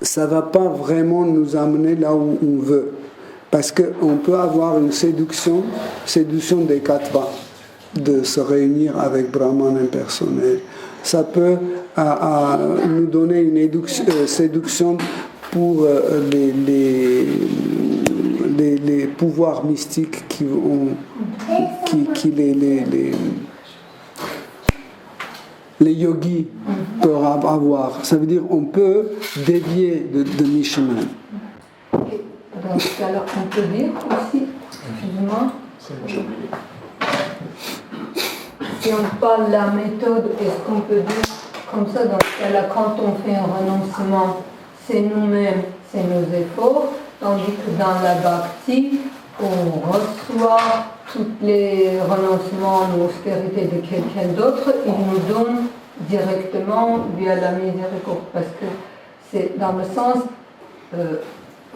ça ne va pas vraiment nous amener là où on veut. Parce qu'on peut avoir une séduction des kattvas, de se réunir avec Brahman impersonnel. Ça peut nous donner une séduction pour les pouvoirs mystiques qui les yogis peuvent avoir. Ça veut dire qu'on peut dévier de mi-chemin. Alors on peut dire aussi, excuse-moi, si on parle de la méthode, est-ce qu'on peut dire comme ça, dans ce cas-là, quand on fait un renoncement, c'est nous-mêmes, c'est nos efforts, tandis que dans la bhakti, on reçoit tous les renoncements, l'austérité de quelqu'un d'autre, il nous donne directement via la miséricorde, parce que c'est dans le sens,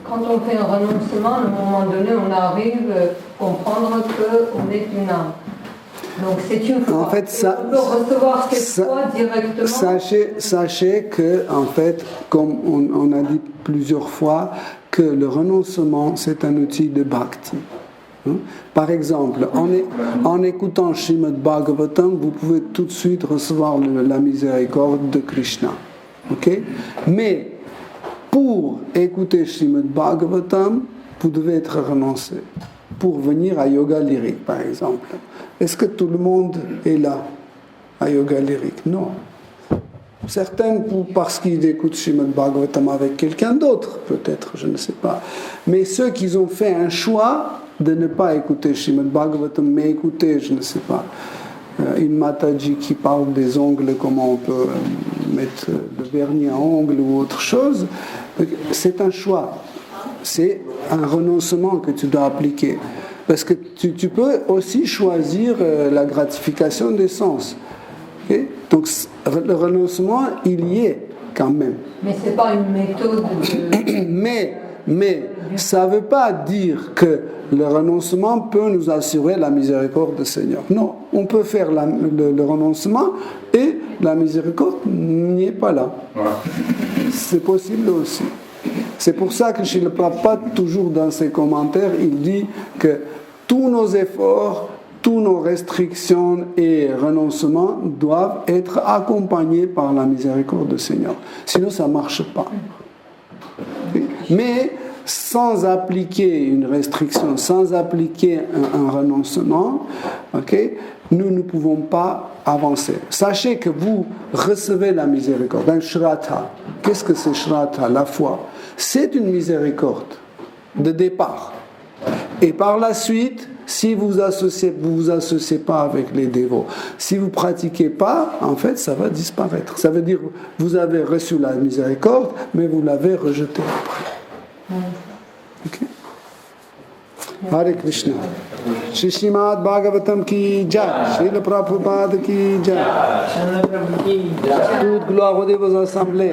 quand on fait un renoncement, à un moment donné, on arrive à comprendre qu'on est une âme. Donc c'est une foi. En fait, on peut recevoir cette foi directement. Sachez que, en fait, comme on a dit plusieurs fois, que le renoncement, c'est un outil de bhakti. Par exemple, en écoutant Srimad Bhagavatam, vous pouvez tout de suite recevoir la miséricorde de Krishna. Okay? Mais pour écouter Srimad Bhagavatam, vous devez être renoncé. Pour venir à Yoga Lyrique, par exemple. Est-ce que tout le monde est là à Yoga Lyrique? Non. Certains parce qu'ils écoutent Srimad Bhagavatam avec quelqu'un d'autre, peut-être, je ne sais pas. Mais ceux qui ont fait un choix de ne pas écouter Srimad Bhagavatam, mais écouter, je ne sais pas, une Mataji qui parle des ongles, comment on peut mettre le vernis à ongles ou autre chose, c'est un choix. C'est un renoncement que tu dois appliquer. Parce que tu peux aussi choisir la gratification des sens. Okay? Donc le renoncement, il y est quand même. Mais ce n'est pas une méthode de... mais ça ne veut pas dire que le renoncement peut nous assurer la miséricorde du Seigneur. Non, on peut faire le renoncement et la miséricorde n'y est pas là. Ouais. C'est possible aussi. C'est pour ça que Srila Prabhupada, toujours dans ses commentaires, il dit que tous nos efforts, toutes nos restrictions et renoncements doivent être accompagnés par la miséricorde du Seigneur. Sinon, ça ne marche pas. Mais sans appliquer une restriction, sans appliquer un renoncement, okay, nous ne pouvons pas avancer. Sachez que vous recevez la miséricorde, un shraddha. Qu'est-ce que c'est shraddha? La foi. C'est une miséricorde de départ. Et par la suite, si vous vous associez pas avec les dévots, si vous pratiquez pas, en fait, ça va disparaître. Ça veut dire que vous avez reçu la miséricorde, mais vous l'avez rejetée après. Okay. Hare Krishna. Shri Srimad Bhagavatam ki jai. Srila Prabhupada ki jai. Toute gloire aux assemblées.